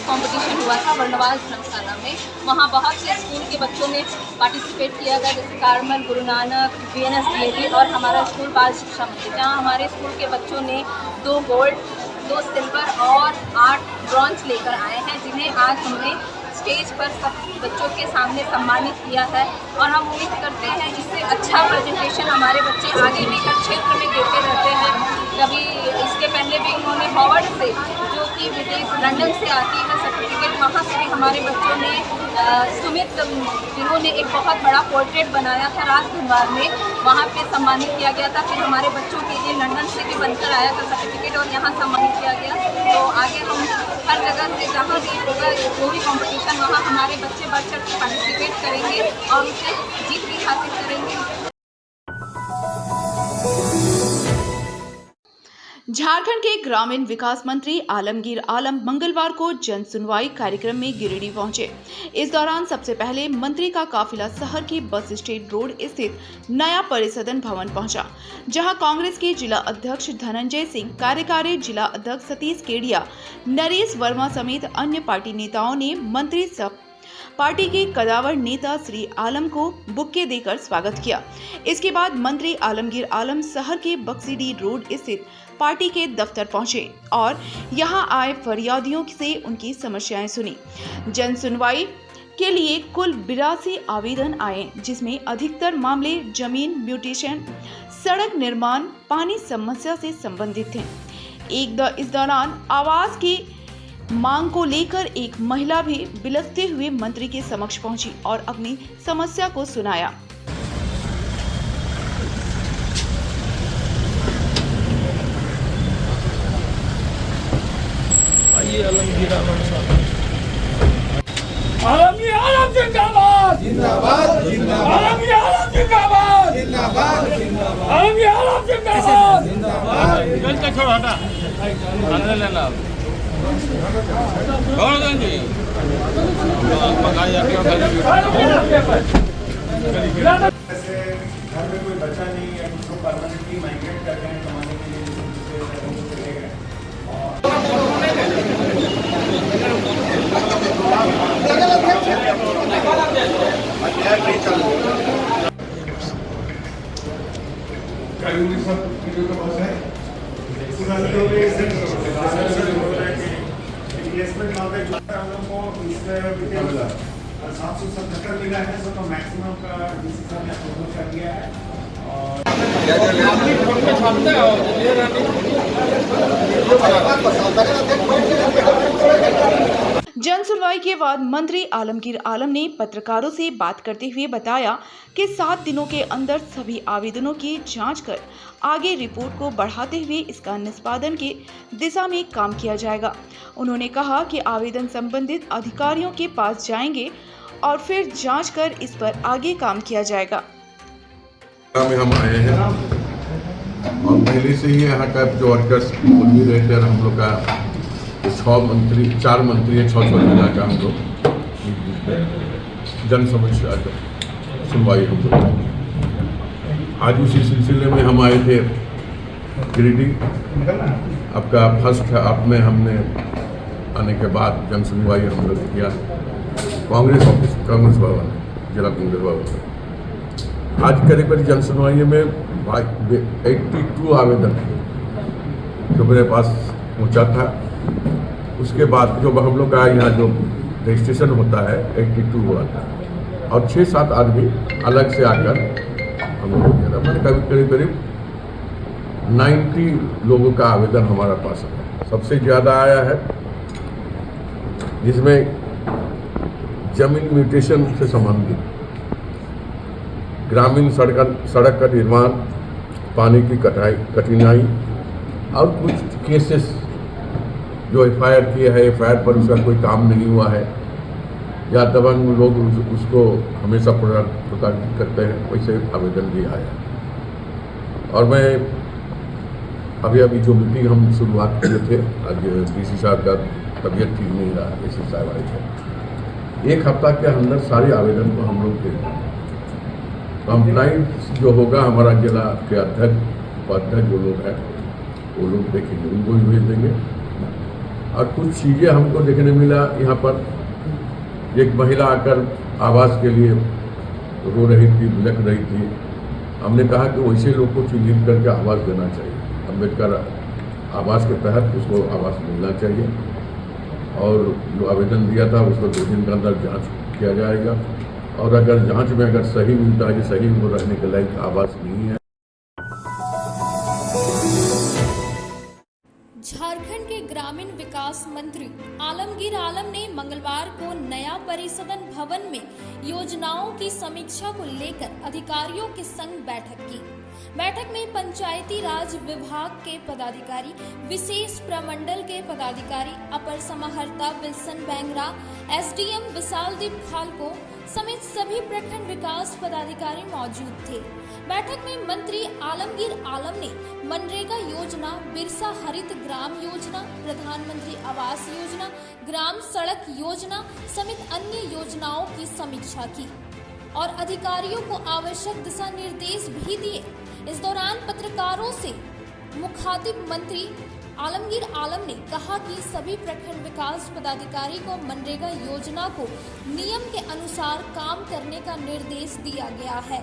Speaker 10: कंपटीशन हुआ था वर्णवाल धर्मशाला में। वहाँ बहुत से स्कूल के बच्चों ने पार्टिसिपेट किया गया, जैसे कार्मल, गुरु नानक, VNS और हमारा स्कूल बाल शिक्षा मंदिर, जहाँ हमारे स्कूल के बच्चों ने 2 गोल्ड, 2 सिल्वर और 8 ब्रॉन्ज लेकर आए हैं, जिन्हें आज हमने स्टेज पर सब बच्चों के सामने सम्मानित किया है। और हम उम्मीद करते हैं इससे अच्छा प्रेजेंटेशन हमारे बच्चे आगे भी हर क्षेत्र में देते रहते हैं। कभी इसके पहले भी उन्होंने हॉवर्ड से, जो कि विदेश लंदन से आती है सर्टिफिकेट, वहाँ से भी हमारे बच्चों ने सुमित, जिन्होंने एक बहुत बड़ा पोर्ट्रेट बनाया था राजदरबार में, वहाँ पे सम्मानित किया गया था। फिर हमारे बच्चों के लिए लंदन से भी बनकर आया था सर्टिफिकेट और यहाँ सम्मानित किया गया। तो आगे हम हर जगह से जहाँ भी होगा जो भी कॉम्पिटिशन, वहाँ हमारे बच्चे बढ़ चढ़ के पार्टिसिपेट करेंगे और उसे जीत भी हासिल करेंगे।
Speaker 3: झारखंड के ग्रामीण विकास मंत्री आलमगीर आलम मंगलवार को जन सुनवाई कार्यक्रम में गिरिडीह पहुंचे। इस दौरान सबसे पहले मंत्री का काफिला शहर के बस स्टैंड रोड स्थित नया परिसदन भवन पहुंचा, जहां कांग्रेस के जिला अध्यक्ष धनंजय सिंह, कार्यकारी जिला अध्यक्ष सतीश केडिया, नरेश वर्मा समेत अन्य पार्टी नेताओं ने मंत्री सब पार्टी के कदावर नेता श्री आलम को बुक्के देकर स्वागत किया। इसके बाद मंत्री आलमगीर आलम शहर के बक्सीडीह रोड स्थित पार्टी के दफ्तर पहुंचे और यहां आए फरियादियों से उनकी समस्याएं सुनी। जन सुनवाई के लिए कुल 82 आवेदन आए, जिसमें अधिकतर मामले जमीन म्यूटेशन, सड़क निर्माण, पानी समस्या से संबंधित थे। इस दौरान आवास की मांग को लेकर एक महिला भी बिलखते हुए मंत्री के समक्ष पहुंची और अपनी समस्या को सुनाया।
Speaker 7: आलमगीर आलम साहब, आलमगीर आलम जिंदाबाद, जिंदाबाद, जिंदाबाद, आलमगीर आलम जिंदाबाद, जिंदाबाद, जिंदाबाद, आलमगीर आलम जिंदाबाद, जिंदाबाद। गल का छोड़ हटा, अंदर लेना कौन देंगे पका जाके
Speaker 11: ऐसे घर में कोई बच्चा नहीं है, उसको परमानेंटली माइग्रेट कर रहे हैं कमाने के लिए, चले गए। मिला है, तो मैक्सिमम का डिसीजन अप्रूवल कर दिया है।
Speaker 3: जन सुनवाई के बाद मंत्री आलमगीर आलम ने पत्रकारों से बात करते हुए बताया कि 7 दिनों के अंदर सभी आवेदनों की जांच कर आगे रिपोर्ट को बढ़ाते हुए इसका निष्पादन की दिशा में काम किया जाएगा। उन्होंने कहा कि आवेदन संबंधित अधिकारियों के पास जाएंगे और फिर जांच कर इस पर आगे काम किया जाएगा।
Speaker 12: में हम आए हैं और पहले से ही यहाँ का जो वर्कर्स बोल भी रहे थे, हम लोग का 4 मंत्री है, 6 जिला का हम लोग जन समस्या सुनवाई हम लोग। आज उसी सिलसिले में हम आए थे गिरिडीह। आपका फर्स्ट आप में हमने आने के बाद जन सुनवाई हम लोग किया कांग्रेस ऑफिस, कांग्रेस भवन, जिला कांग्रेस भवन। आज करीब जन सुनवाई में 82 आवेदन जो मेरे पास पहुंचा था। उसके बाद जो हम लोग का यहाँ जो रजिस्ट्रेशन होता है 82 हुआ था और 6-7 आदमी अलग से आकर हम लोग मैंने करीब 90 लोगों का आवेदन हमारा पास है। सबसे ज़्यादा आया है जिसमें जमीन म्यूटेशन से संबंधित, ग्रामीण सड़क का निर्माण, पानी की कठिनाई और कुछ केसेस जो FIR किए हैं, FIR पर उसका कोई काम नहीं हुआ है या दबंग लोग उसको हमेशा प्रताड़ित करते हैं, वैसे आवेदन भी आया। और मैं अभी जो मीटिंग हम शुरुआत किए थे, आज DC साहब का तबीयत ठीक नहीं रहा, DC साहब आए थे। 1 हफ्ता के अंदर सारे आवेदन को हम लोग देंगे। कंप्लाइंट जो होगा हमारा जिला के अध्यक्ष उपाध्यक्ष जो लोग हैं वो लोग देखेंगे, उनको भी भेज देंगे। और कुछ चीज़ें हमको देखने मिला यहाँ पर, एक महिला आकर आवास के लिए रो रही थी, बिलख रही थी। हमने कहा कि वैसे लोग को चिन्हित करके आवास देना चाहिए। अम्बेडकर आवास के तहत उसको आवास मिलना चाहिए और जो आवेदन दिया था उसको 2 दिन के अंदर जांच किया जाएगा और अगर जांच में अगर सही मिलता है कि सही वो रहने के लायक आवास नहीं है।
Speaker 9: झारखंड के ग्रामीण विकास मंत्री आलमगीर आलम ने मंगलवार को नया परिसदन भवन में योजनाओं की समीक्षा को लेकर अधिकारियों के संग बैठक की। बैठक में पंचायती राज विभाग के पदाधिकारी, विशेष प्रमंडल के पदाधिकारी, अपर समाहर्ता विल्सन बैंगरा, SDM विशालदीप खालको समेत सभी प्रखंड विकास पदाधिकारी मौजूद थे। बैठक में मंत्री आलमगीर आलम ने मनरेगा योजना, बिरसा हरित ग्राम योजना, प्रधानमंत्री आवास योजना, ग्राम सड़क योजना समेत अन्य योजनाओं की समीक्षा की और अधिकारियों को आवश्यक दिशा निर्देश भी दिए। इस दौरान पत्रकारों से मुखातिब मंत्री आलमगीर आलम ने कहा कि सभी प्रखंड विकास पदाधिकारी को मनरेगा योजना को नियम के अनुसार काम करने का निर्देश दिया गया है।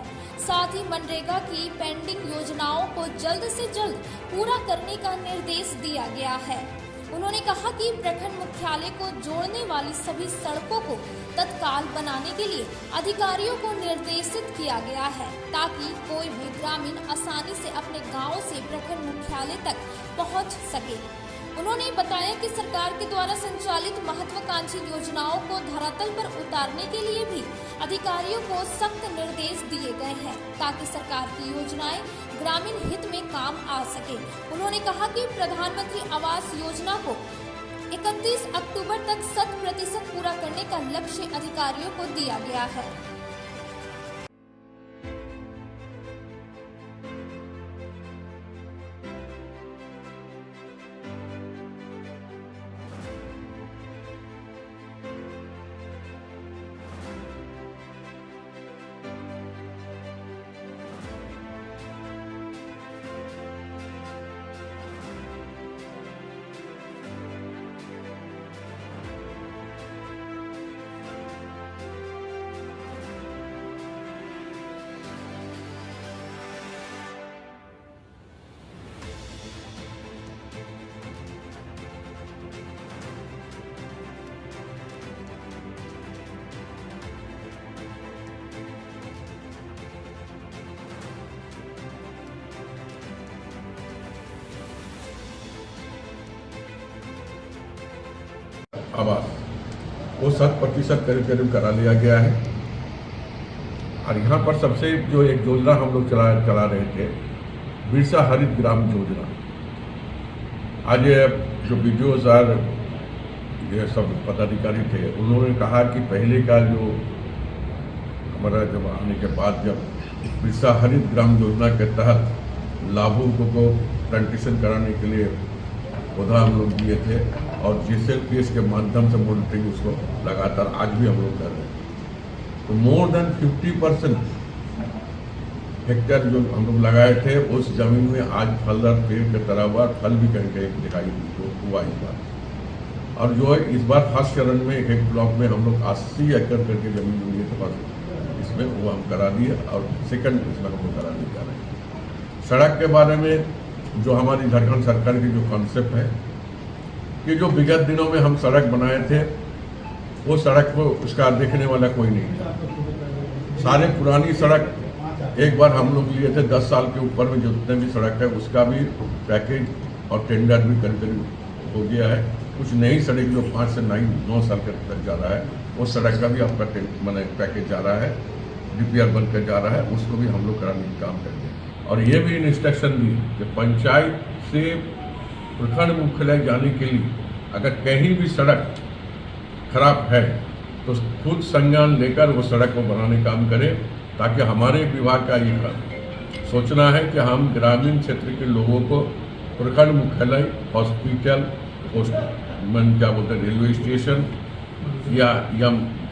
Speaker 9: साथ ही मनरेगा की पेंडिंग योजनाओं को जल्द से जल्द पूरा करने का निर्देश दिया गया है। उन्होंने कहा कि प्रखंड मुख्यालय को जोड़ने वाली सभी सड़कों को तत्काल बनाने के लिए अधिकारियों को निर्देशित किया गया है ताकि कोई भी ग्रामीण आसानी से अपने गांव से प्रखंड मुख्यालय तक पहुंच सके। उन्होंने बताया कि सरकार के द्वारा संचालित महत्वाकांक्षी योजनाओं को धरातल पर उतारने के लिए भी अधिकारियों को सख्त निर्देश दिए गए हैं ताकि सरकार की योजनाएं ग्रामीण हित में काम आ सके। उन्होंने कहा कि प्रधानमंत्री आवास योजना को 31 अक्टूबर तक 100% पूरा करने का लक्ष्य अधिकारियों को दिया गया है।
Speaker 12: आवास वो 100% करीब करा लिया गया है। और यहाँ पर सबसे जो एक योजना हम लोग चला रहे थे, बिरसा हरित ग्राम योजना। आज जो BDO सर ये सब पदाधिकारी थे, उन्होंने कहा कि पहले का जो हमारा जब आने के बाद जब बिरसा हरित ग्राम योजना के तहत लाभुकों को प्लांटेशन कराने के लिए पौधा हम लोग दिए थे और GSLPS के माध्यम से मॉनिटरिंग उसको लगातार आज भी हम लोग कर रहे हैं। तो मोर देन 50% हेक्टेयर जो हम लोग लगाए थे उस जमीन में आज फलदार पेड़ के तरह हुआ, फल भी कहीं कहीं दिखाई हुआ इस बार। और जो है इस बार फर्स्ट चरण में एक ब्लॉक में हम लोग 80 एकड़ करके जमीन हुई है तो इसमें वो हम करा दिए और सेकंड इसमें हम लोग कराने जा रहे हैं। सड़क के बारे में जो हमारी झारखंड सरकार की जो कॉन्सेप्ट है कि जो विगत दिनों में हम सड़क बनाए थे वो सड़क को उसका देखने वाला कोई नहीं था। सारे पुरानी सड़क एक बार हम लोग लिए थे 10 साल के ऊपर में जितने भी सड़क है उसका भी पैकेज और टेंडर भी करीब करीब हो गया है। कुछ नई सड़क जो 5 से 9 साल तक जा रहा है उस सड़क का भी आपका मैंने पैकेज जा रहा है, DPR बन कर जा रहा है, उसको भी हम लोग कराने का काम करेंगे। और ये भी इंस्ट्रक्शन दी कि पंचायत से प्रखंड मुख्यालय जाने के लिए अगर कहीं भी सड़क खराब है तो खुद संज्ञान लेकर वो सड़क को बनाने का काम करें, ताकि हमारे विभाग का ये सोचना है कि हम ग्रामीण क्षेत्र के लोगों को प्रखंड मुख्यालय, हॉस्पिटल, क्या बोलते हैं रेलवे स्टेशन या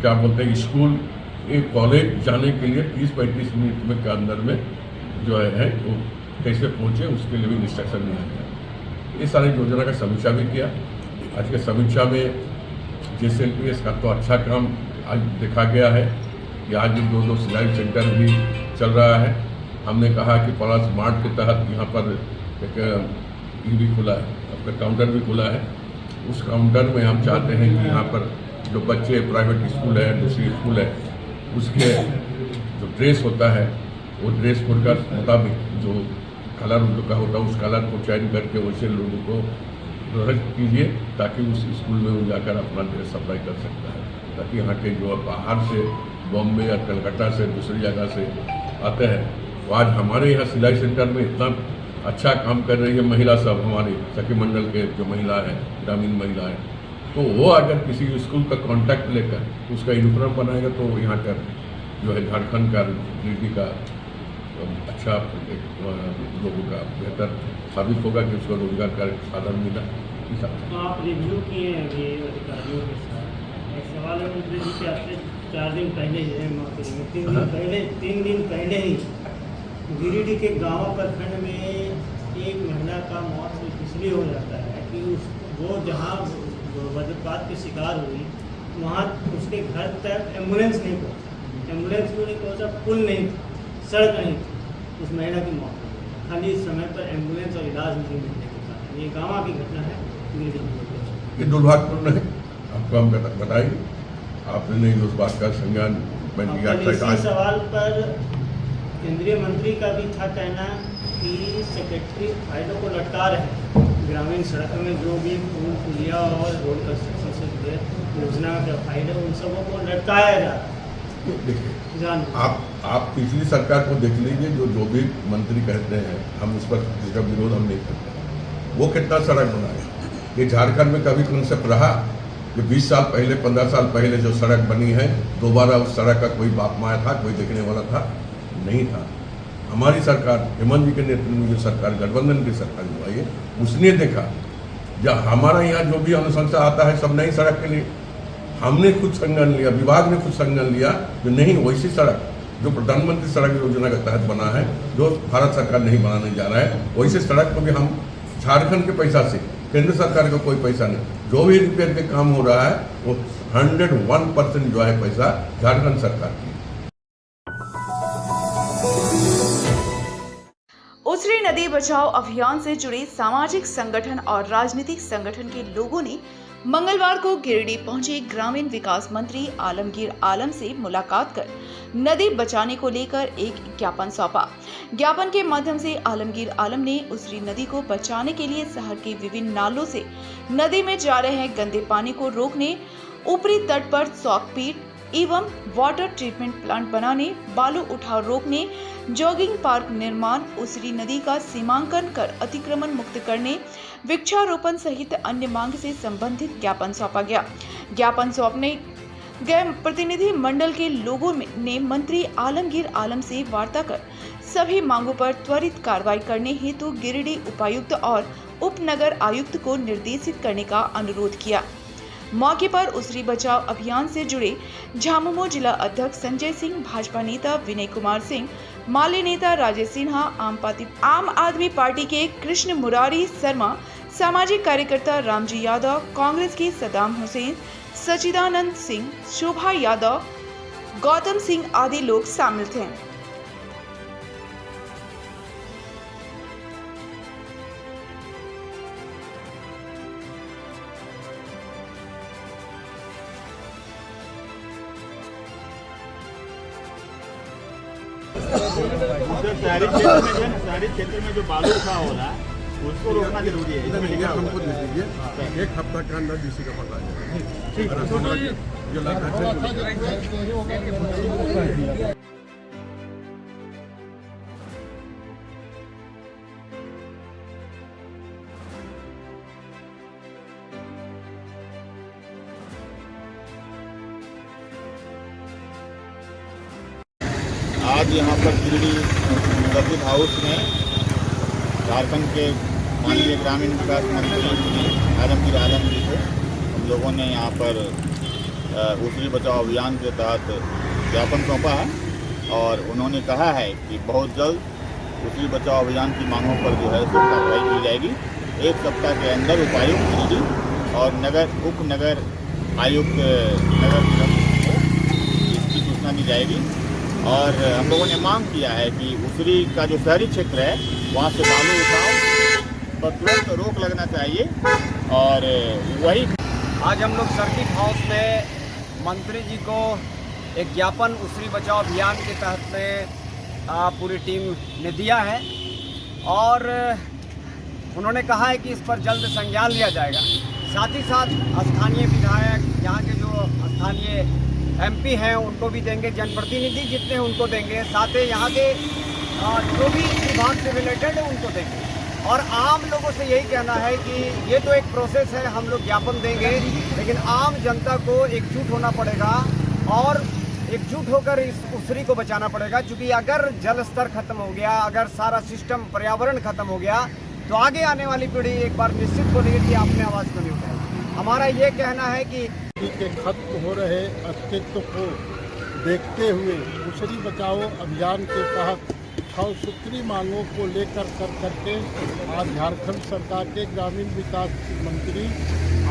Speaker 12: क्या बोलते हैं स्कूल, एक कॉलेज जाने के लिए 30-35 मिनट में के अंदर में जो है वो कैसे पहुँचे उसके लिए भी इंस्ट्रक्शन दिया गया। इस सारी योजना का समीक्षा भी किया। आज के समीक्षा में GSLPS का तो अच्छा काम आज देखा गया है कि आज भी 2 सिलाई सेंटर भी चल रहा है। हमने कहा कि पलास मार्ट के तहत यहाँ पर एक भी खुला है, आपका काउंटर भी खुला है। उस काउंटर में हम चाहते हैं कि यहाँ पर जो बच्चे प्राइवेट स्कूल है, दूसरी स्कूल है, उसके जो ड्रेस होता है वो ड्रेस कोड का मुताबिक जो कलर उनका होता है उस कलर को चयन करके वैसे लोगों को प्रोत्साहित कीजिए ताकि उस स्कूल में वो जाकर अपना ड्रेस सप्लाई कर सकता है, ताकि यहाँ के जो बाहर से बॉम्बे या कलकत्ता से दूसरी जगह से आते हैं तो आज हमारे यहाँ सिलाई सेंटर में इतना अच्छा काम कर रही है महिला सब, हमारे सखी मंडल के जो महिला है, ग्रामीण महिला है, तो वो अगर किसी स्कूल का कॉन्टैक्ट लेकर उसका यूनिफॉर्म बनाएगा तो यहाँ का जो है झारखंड का गिरिडीह का अच्छा लोगों का बेहतर साबित होगा कि उसको रोजगार का साधन मिला।
Speaker 13: तो आप रिव्यू किए हैं अभी अधिकारियों के साथ। एक सवाल है मंत्री जी के आपसे 4 दिन पहले ही है, 3 दिन पहले ही गिरिडीह के गाँव प्रखंड में एक महिला का मौत सिर्फ इसलिए हो जाता है कि वो जहाँ वज्रपात की शिकार हुई वहाँ उसके घर तक एम्बुलेंस नहीं पहुँचा, एम्बुलेंस क्यों नहीं पहुँचा, पुल नहीं था, सड़क नहीं थी, उस महिला की मौत हो गई खाली समय पर एम्बुलेंस और इलाज नहीं मिलने के कारण। ये गाँव की घटना है गिरिडीह।
Speaker 12: ये दुर्भाग्यपूर्ण है, आपको हम बताएंगे, आपने नहीं उस बात का संज्ञान मैं लिया।
Speaker 13: इसी सवाल पर केंद्रीय मंत्री का भी था कहना कि सेक्रेटरी फाइलों को लटका रहे हैं, ग्रामीण सड़कों में जो भी पुल पुलिया और रोड कंस्ट्रक्शन से जुड़े योजना का फाइल है उन सबों को लटकाया जा रहा है।
Speaker 12: देखिए आप पिछली सरकार को देख लीजिए, जो भी मंत्री कहते हैं हम उस पर इसका विरोध हम नहीं करते, वो कितना सड़क बनाए। ये झारखंड में कभी कॉन्सेप्ट रहा कि 20 साल पहले 15 साल पहले जो सड़क बनी है दोबारा उस सड़क का कोई बाप माया था, कोई देखने वाला था नहीं था। हमारी सरकार हेमंत जी के नेतृत्व में जो सरकार गठबंधन की सरकार जो आई है उसने देखा जब हमारा यहाँ जो भी अनुशंसा आता है सब नई सड़क के लिए हमने खुद संज्ञान लिया, विभाग ने खुद संज्ञान लिया जो नहीं वैसी सड़क जो प्रधानमंत्री सड़क योजना के तहत बना है, जो भारत सरकार नहीं बनाने जा रहा है, वैसे सड़क को भी हम झारखंड के पैसा से, केंद्र सरकार का कोई पैसा नहीं, जो भी रिपेयर के काम हो रहा है वो 101% जो है पैसा झारखंड सरकार की।
Speaker 3: उसरी नदी बचाओ अभियान से जुड़े सामाजिक संगठन और राजनीतिक संगठन के लोगों ने मंगलवार को गिरिडीह पहुंचे ग्रामीण विकास मंत्री आलमगीर आलम से मुलाकात कर नदी बचाने को लेकर एक ज्ञापन सौंपा। ज्ञापन के माध्यम से आलमगीर आलम ने उसरी नदी को बचाने के लिए शहर के विभिन्न नालों से नदी में जा रहे गंदे पानी को रोकने, ऊपरी तट पर सॉकपीट एवं वाटर ट्रीटमेंट प्लांट बनाने, बालू उठाव रोकने, जॉगिंग पार्क निर्माण, उसरी नदी का सीमांकन कर अतिक्रमण मुक्त करने, वृक्षारोपण सहित अन्य मांग से संबंधित ज्ञापन सौंपा गया। ज्ञापन सौंपने गए प्रतिनिधि मंडल के लोगों ने मंत्री आलमगीर आलम से वार्ता कर सभी मांगों पर त्वरित कार्रवाई करने हेतु गिरिडीह उपायुक्त और उप नगर आयुक्त को निर्देशित करने का अनुरोध किया। मौके पर उसरी बचाव अभियान से जुड़े झामुमो जिला अध्यक्ष संजय सिंह, भाजपा नेता विनय कुमार सिंह, माले नेता राजेश सिन्हा, आम आदमी पार्टी के कृष्ण मुरारी शर्मा, सामाजिक कार्यकर्ता रामजी यादव, कांग्रेस के सदाम हुसैन, सचिदानंद सिंह, शोभा यादव, गौतम सिंह आदि लोग शामिल थे।
Speaker 6: शहरी क्षेत्र में जो बालू उठा हो रहा है उसको रोकना जरूरी है।
Speaker 12: हमको दे दीजिए, एक हफ्ता के अंदर डीसी का पता है।
Speaker 8: आज यहाँ पर गिरिडीह गवर्नमेंट हाउस में झारखंड के माननीय ग्रामीण विकास मंत्री आलमगीर आलम जी को हम लोगों ने यहाँ पर उसरी बचाओ अभियान के तहत ज्ञापन सौंपा है और उन्होंने कहा है कि बहुत जल्द उसरी बचाओ अभियान की मांगों पर जो है सो कार्रवाई की जाएगी। एक सप्ताह के अंदर उपायुक्त गिरिडीह और उप नगर आयुक्त नगर को इसकी सूचना दी जाएगी। और हम लोगों ने मांग किया है कि उसरी का जो शहरी क्षेत्र है वहाँ से बालू उठाओ पर तुरंत रोक लगना चाहिए। और वही
Speaker 14: आज हम लोग सर्किट हाउस में मंत्री जी को एक ज्ञापन उसरी बचाओ अभियान के तहत में पूरी टीम ने दिया है और उन्होंने कहा है कि इस पर जल्द संज्ञान लिया जाएगा। साथ ही साथ स्थानीय विधायक, यहाँ के जो स्थानीय MP हैं उनको भी देंगे, जनप्रतिनिधि जितने हैं उनको देंगे, साथ ही यहाँ के जो भी विभाग से रिलेटेड है उनको देंगे। और आम लोगों से यही कहना है कि ये तो एक प्रोसेस है, हम लोग ज्ञापन देंगे, लेकिन आम जनता को एकजुट होना पड़ेगा और एकजुट होकर इस उसरी को बचाना पड़ेगा। क्योंकि अगर जल स्तर खत्म हो गया, अगर सारा सिस्टम पर्यावरण खत्म हो गया तो आगे आने वाली पीढ़ी एक बार निश्चित बोलेगी कि आपने आवाज़ क्यों नहीं उठाई। हमारा ये कहना है कि
Speaker 15: के खत्म हो रहे अस्तित्व को देखते हुए उसरी बचाओ अभियान के तहत 6 सूत्री मांगों को लेकर करके आज झारखंड सरकार के ग्रामीण विकास मंत्री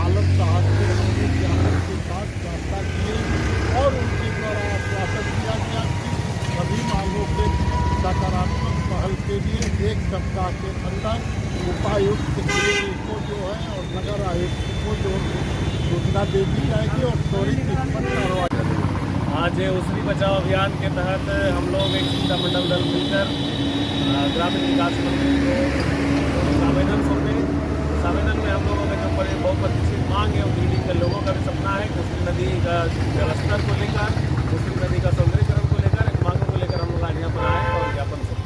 Speaker 15: आलम साहब से हमने ज्ञापन के साथ वार्ता की और उनके द्वारा आश्वासन दिया गया कि सभी मांगों के सकारात्मक पहल के लिए एक सप्ताह के अंदर उपायुक्त को जो है और नगर आयुक्त को जो सूचना दे दी जाएगी और त्वरित इस पर कार्रवाई करेगी।
Speaker 16: आज उसरी बचाओ अभियान के तहत हम लोग एक शिष्टमंडल दल मिलकर ग्रामीण विकास मंत्री को आवेदन सौंपे। इस आवेदन में हम लोगों ने जो बड़ी बहुप्रतीक्षित मांग है, गिरिडीह के लोगों का भी सपना है कि उसरी नदी का जलस्तर को लेकर, उसरी नदी का सौंदर्यीकरण को लेकर, एक मांगों को लेकर हम लोग आज यहाँ पर आए और ज्ञापन सौंपे।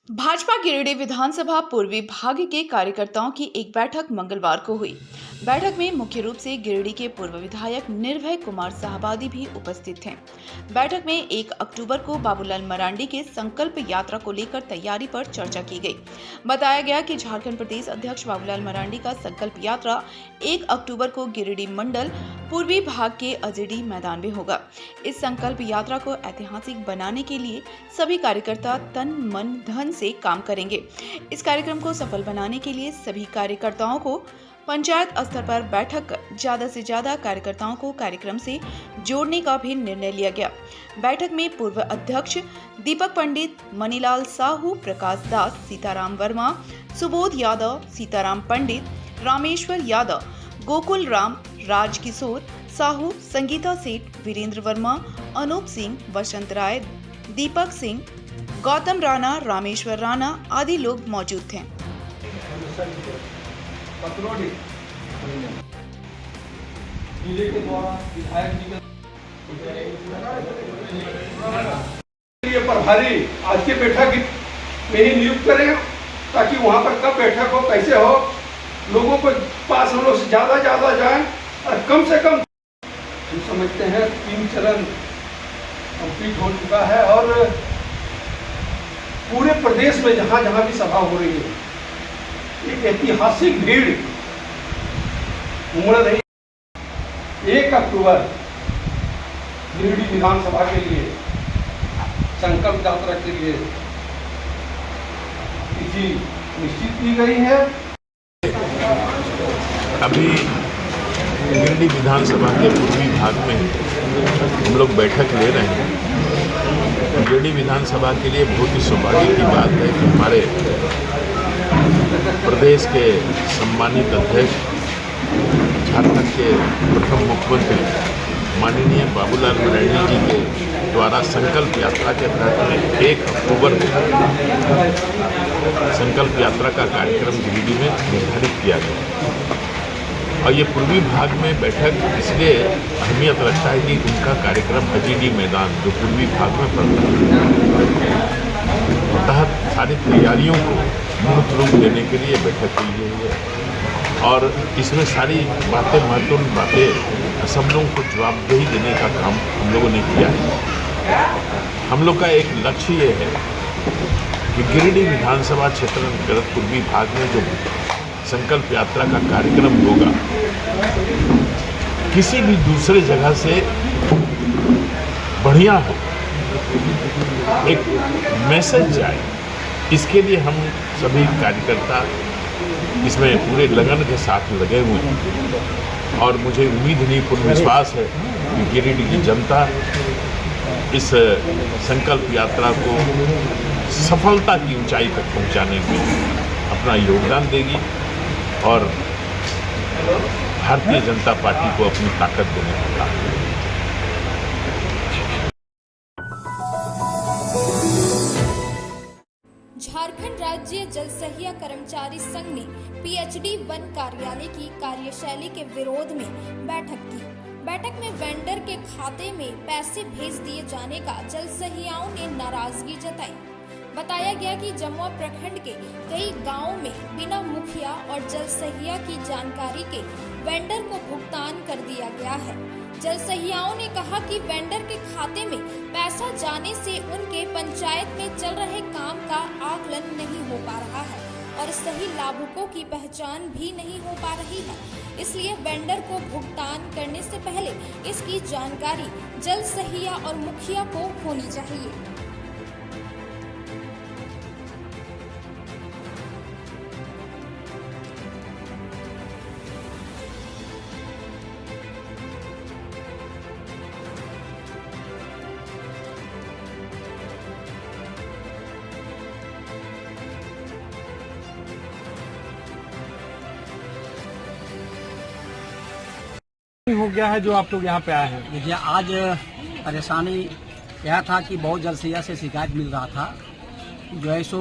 Speaker 3: भाजपा गिरिडीह विधानसभा पूर्वी भाग के कार्यकर्ताओं की एक बैठक मंगलवार को हुई। बैठक में मुख्य रूप से गिरिडीह के पूर्व विधायक निर्भय कुमार साहबादी भी उपस्थित थे। बैठक में 1 अक्टूबर को बाबूलाल मरांडी के संकल्प यात्रा को लेकर तैयारी पर चर्चा की गई। बताया गया कि झारखंड प्रदेश अध्यक्ष बाबूलाल मरांडी का संकल्प यात्रा 1 अक्टूबर को गिरिडीह मंडल पूर्वी भाग के अजेडी मैदान में होगा। इस संकल्प यात्रा को ऐतिहासिक बनाने के लिए सभी कार्यकर्ता तन मन धन से काम करेंगे। इस कार्यक्रम को सफल बनाने के लिए सभी कार्यकर्ताओं को पंचायत स्तर पर बैठक कर ज्यादा से ज्यादा कार्यकर्ताओं को कार्यक्रम से जोड़ने का भी निर्णय लिया गया। बैठक में पूर्व अध्यक्ष दीपक पंडित, मनीलाल साहू, प्रकाश दास, सीताराम वर्मा, सुबोध यादव, सीताराम पंडित, रामेश्वर यादव, गोकुल राम, राज किशोर साहू, संगीता सेठ, वीरेंद्र वर्मा, अनूप सिंह, वसंत राय, दीपक सिंह, गौतम राणा, रामेश्वर राणा आदि लोग मौजूद थे।
Speaker 17: जिले के द्वारा विधायक जी के प्रभारी आज की बैठक में ही नियुक्त करें, ताकि वहाँ पर कब बैठक हो, कैसे हो, लोगों को पास हम लोग से ज़्यादा जाए और कम से कम हम समझते हैं 3 चरण कंप्लीट हो चुका है और पूरे प्रदेश में जहाँ जहाँ भी सभा हो रही है एक ऐतिहासिक भीड़ उमड़ रही। 1 अक्टूबर गिरिडीह विधानसभा के लिए संकल्प यात्रा के लिए तिथि निश्चित की गई है।
Speaker 12: अभी गिरिडीह विधानसभा के पूर्वी भाग में हम लोग बैठक ले रहे हैं। गिरिडीह विधानसभा के लिए बहुत ही सौभाग्य की बात है कि हमारे प्रदेश के सम्मानित अध्यक्ष, झारखंड के प्रथम मुख्यमंत्री माननीय बाबूलाल मरांडी जी के द्वारा संकल्प यात्रा के तहत 1 अक्टूबर को संकल्प यात्रा का कार्यक्रम गिरिडीह में निर्धारित किया गया और ये पूर्वी भाग में बैठक इसलिए अहमियत रखता है कि उनका कार्यक्रम हजीडी मैदान जो पूर्वी भाग में पड़ता है तहत सारी तैयारियों को मूर्त रूप देने के लिए बैठक की गई है और इसमें सारी बातें महत्वपूर्ण बातें सब लोगों को जवाबदेही देने का काम हम लोगों ने किया है। हम लोग का एक लक्ष्य ये है कि गिरिडीह विधानसभा क्षेत्र अंतर्गत पूर्वी भाग में जो संकल्प यात्रा का कार्यक्रम होगा किसी भी दूसरे जगह से बढ़िया हो, एक मैसेज जाए, इसके लिए हम सभी कार्यकर्ता इसमें पूरे लगन के साथ लगे हुए हैं और मुझे उम्मीद नहीं पूर्ण विश्वास है कि गिरिडीह की जनता इस संकल्प यात्रा को सफलता की ऊंचाई तक पहुंचाने में अपना योगदान देगी और भारतीय जनता पार्टी को अपनी ताकत देने का काम करेगी।
Speaker 9: झारखंड राज्य जल सहिया कर्मचारी संघ ने पीएचडी वन कार्यालय की कार्यशैली के विरोध में बैठक की। बैठक में वेंडर के खाते में पैसे भेज दिए जाने का जल सहियाओं ने नाराजगी जताई। बताया गया कि जमुआ प्रखंड के कई गांवों में बिना मुखिया और जल सहिया की जानकारी के वेंडर को भुगतान कर दिया गया है। जल सहियाओं ने कहा कि वेंडर के खाते में पैसा जाने से उनके पंचायत में चल रहे काम का आकलन नहीं हो पा रहा है और सही लाभुकों की पहचान भी नहीं हो पा रही है। इसलिए वेंडर को भुगतान करने से पहले इसकी जानकारी जल सहिया और मुखिया को होनी चाहिए।
Speaker 14: हो गया है जो आप लोग यहाँ पे आए हैं?
Speaker 18: देखिए, आज परेशानी यह था कि बहुत जलसैया से शिकायत मिल रहा था जो है सो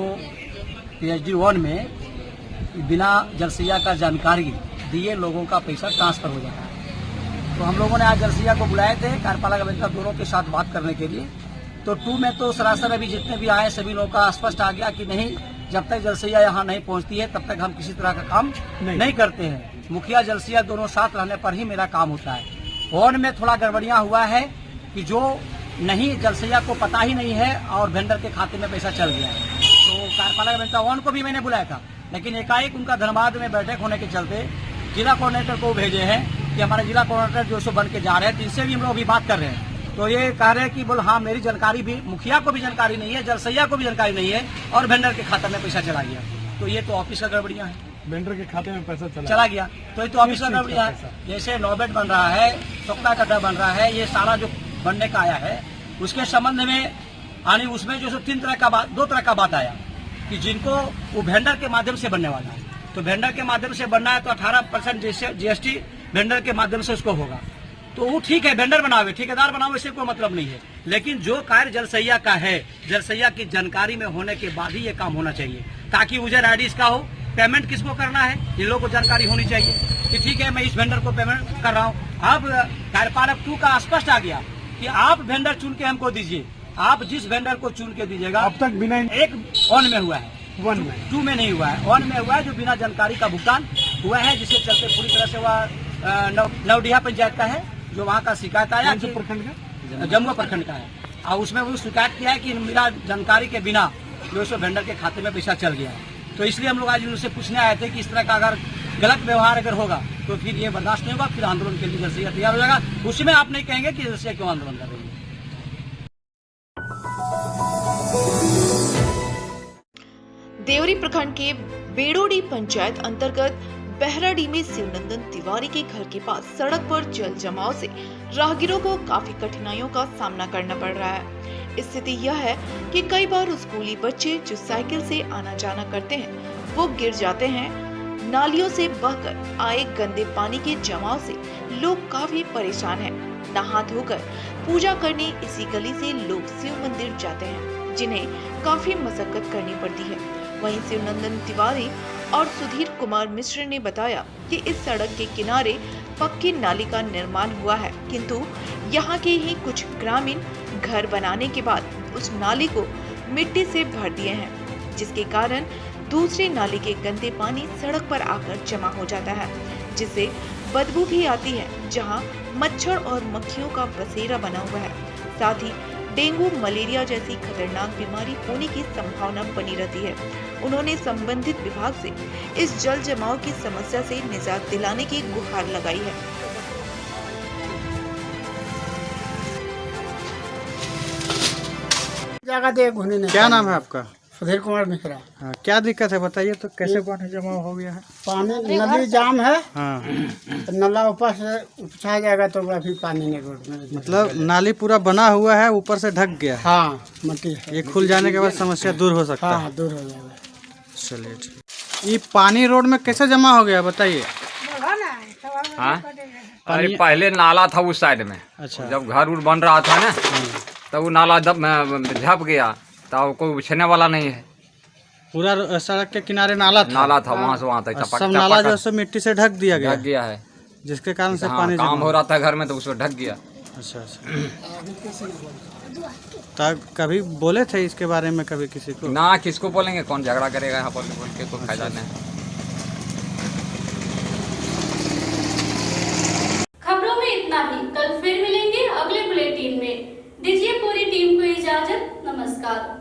Speaker 18: पीएचडी 1 में बिना जलसैया का जानकारी दिए लोगों का पैसा ट्रांसफर हो जाता है। तो हम लोगों ने आज जलसैया को बुलाए थे, कार्यपालक अभियंता दोनों के साथ बात करने के लिए। तो 2 में तो सरासर अभी जितने भी आए सभी लोगों का स्पष्ट आ गया कि नहीं, जब तक जलसैया यहाँ नहीं पहुँचती है तब तक हम किसी तरह का काम नहीं करते हैं। मुखिया जलसैया दोनों साथ रहने पर ही मेरा काम होता है। 1 में थोड़ा गड़बड़ियां हुआ है कि जो नहीं जलसैया को पता ही नहीं है और वेंडर के खाते में पैसा चल गया है। तो कार्यपालक अभियंता 1 को भी मैंने बुलाया था, लेकिन एकाएक उनका धनबाद में बैठक होने के चलते जिला कोऑर्डिनेटर को भेजे हैं कि हमारे जिला कोऑर्डिनेटर जो सो बन के जा रहे हैं, जिनसे भी हम लोग अभी बात कर रहे हैं। तो ये कह रहे हैं कि बोल हाँ, मेरी जानकारी भी, मुखिया को भी जानकारी नहीं है, जलसैया को भी जानकारी नहीं है और वेंडर के खाते में पैसा चला गया। तो ये तो ऑफिस का गड़बड़ियां है।
Speaker 14: वेंडर के खाते में पैसा
Speaker 18: चला गया तो ये तो ऑफिस का गड़बड़िया है। जैसे नौबेट बन रहा है, चौका कटा बन रहा है, ये सारा जो बनने का आया है उसके संबंध में यानी उसमें जो 2 तरह का बात आया कि जिनको वो वेंडर के माध्यम से बनने वाला है। तो वेंडर के माध्यम से बनना है तो 18% जीएसटी वेंडर के माध्यम से उसको होगा। तो वो ठीक है, वेंडर बनावे, ठेकेदार बनावे, इससे कोई मतलब नहीं है। लेकिन जो कार्य जलसैया का है, जलसैया की जानकारी में होने के बाद ही ये काम होना चाहिए, ताकि यूजर आईडी इसका हो, पेमेंट किसको करना है इन लोगों को जानकारी होनी चाहिए कि ठीक है मैं इस वेंडर को पेमेंट कर रहा हूँ। अब कार्यपालक 2 का स्पष्ट आ गया कि आप वेंडर चुन के हमको दीजिए, आप जिस वेंडर को चुन के दीजिएगा।
Speaker 14: अब तक बिना
Speaker 18: 1 में हुआ है,
Speaker 14: 1 में
Speaker 18: 2 में नहीं हुआ है, 1 में हुआ है जो बिना जानकारी का भुगतान हुआ है, जिसके चलते पूरी तरह से वह नवडीहा पंचायत का है, जो वहाँ का शिकायत आया कि जमुआ प्रखंड का है, और उसमें वो शिकायत किया है कि मेरा जानकारी के बिना जो है वेंडर के खाते में पैसा चल गया है। तो इसलिए हम लोग आज उनसे पूछने आए थे कि इस तरह का अगर गलत व्यवहार अगर होगा तो फिर ये बर्दाश्त नहीं होगा, फिर आंदोलन के लिए जलसिया तैयार हो जाएगा। उसी में आप नहीं कहेंगे कि जलसिया क्यों आंदोलन कर रही है।
Speaker 3: देवरी प्रखंड के बेड़ोडी पंचायत अंतर्गत बहराडी में शिवनंदन तिवारी के घर के पास सड़क पर जल जमाव से राहगीरों को काफी कठिनाइयों का सामना करना पड़ रहा है। स्थिति यह है कि कई बार स्कूली बच्चे जो साइकिल से आना जाना करते हैं वो गिर जाते हैं। नालियों से बहकर आए गंदे पानी के जमाव से लोग काफी परेशान हैं। नहा धोकर पूजा करने इसी गली से लोग शिव मंदिर जाते हैं, जिन्हें काफी मशक्कत करनी पड़ती है। वहीं शिवनंदन तिवारी और सुधीर कुमार मिश्र ने बताया कि इस सड़क के किनारे पक्की नाली का निर्माण हुआ है, किंतु यहाँ के ही कुछ ग्रामीण घर बनाने के बाद उस नाली को मिट्टी से भर दिए हैं, जिसके कारण दूसरी नाली के गंदे पानी सड़क पर आकर जमा हो जाता है, जिससे बदबू भी आती है, जहां मच्छर और मक्खियों का बसेरा बना हुआ है। साथ ही डेंगू, मलेरिया जैसी खतरनाक बीमारी होने की संभावना बनी रहती है। उन्होंने संबंधित विभाग से इस जल जमाव की समस्या से निजात दिलाने की गुहार लगाई है।
Speaker 19: क्या नाम है आपका?
Speaker 15: सुधीर कुमार मिश्रा।
Speaker 19: हाँ, क्या दिक्कत है बताइए तो, कैसे पानी जमा हो गया है?
Speaker 15: पानी नली जाम है।
Speaker 19: हाँ,
Speaker 15: तो नला ऊपर से उठा जाएगा तो अभी पानी नहीं रोड में।
Speaker 19: मतलब नाली पूरा बना हुआ है, ऊपर से ढक गया है।
Speaker 15: हाँ, मट्टी है।
Speaker 19: ये खुल जाने के बाद समस्या दूर हो सकता है।
Speaker 15: हाँ, दूर हो जाएगा।
Speaker 19: चलिए ठीक। ये पानी रोड में कैसे जमा हो गया बताइए?
Speaker 20: हाँ, अरे पहले नाला था उस साइड में।
Speaker 19: अच्छा,
Speaker 20: जब घर उर बन रहा था ना, तब वो नाला झप गया, तो कोई उछने वाला नहीं है।
Speaker 19: पूरा सड़क के किनारे नाला था
Speaker 20: वहाँ से वहाँ तक
Speaker 19: सब नाला जो है मिट्टी से ढक दिया गया
Speaker 20: है,
Speaker 19: जिसके कारण से
Speaker 20: हाँ,
Speaker 19: पानी
Speaker 20: काम हो रहा था घर में तो उसमें ढक गया।
Speaker 19: अच्छा तब कभी बोले थे इसके बारे में कभी किसी को?
Speaker 20: ना, किसको बोलेंगे, कौन झगड़ा करेगा यहाँ बोल के, कोई फायदा नहीं।
Speaker 9: खबरों में इतना ही। कल फिर मिलेंगे अगले बुलेटिन में। दीजिए पूरी टीम को इजाजत। नमस्कार।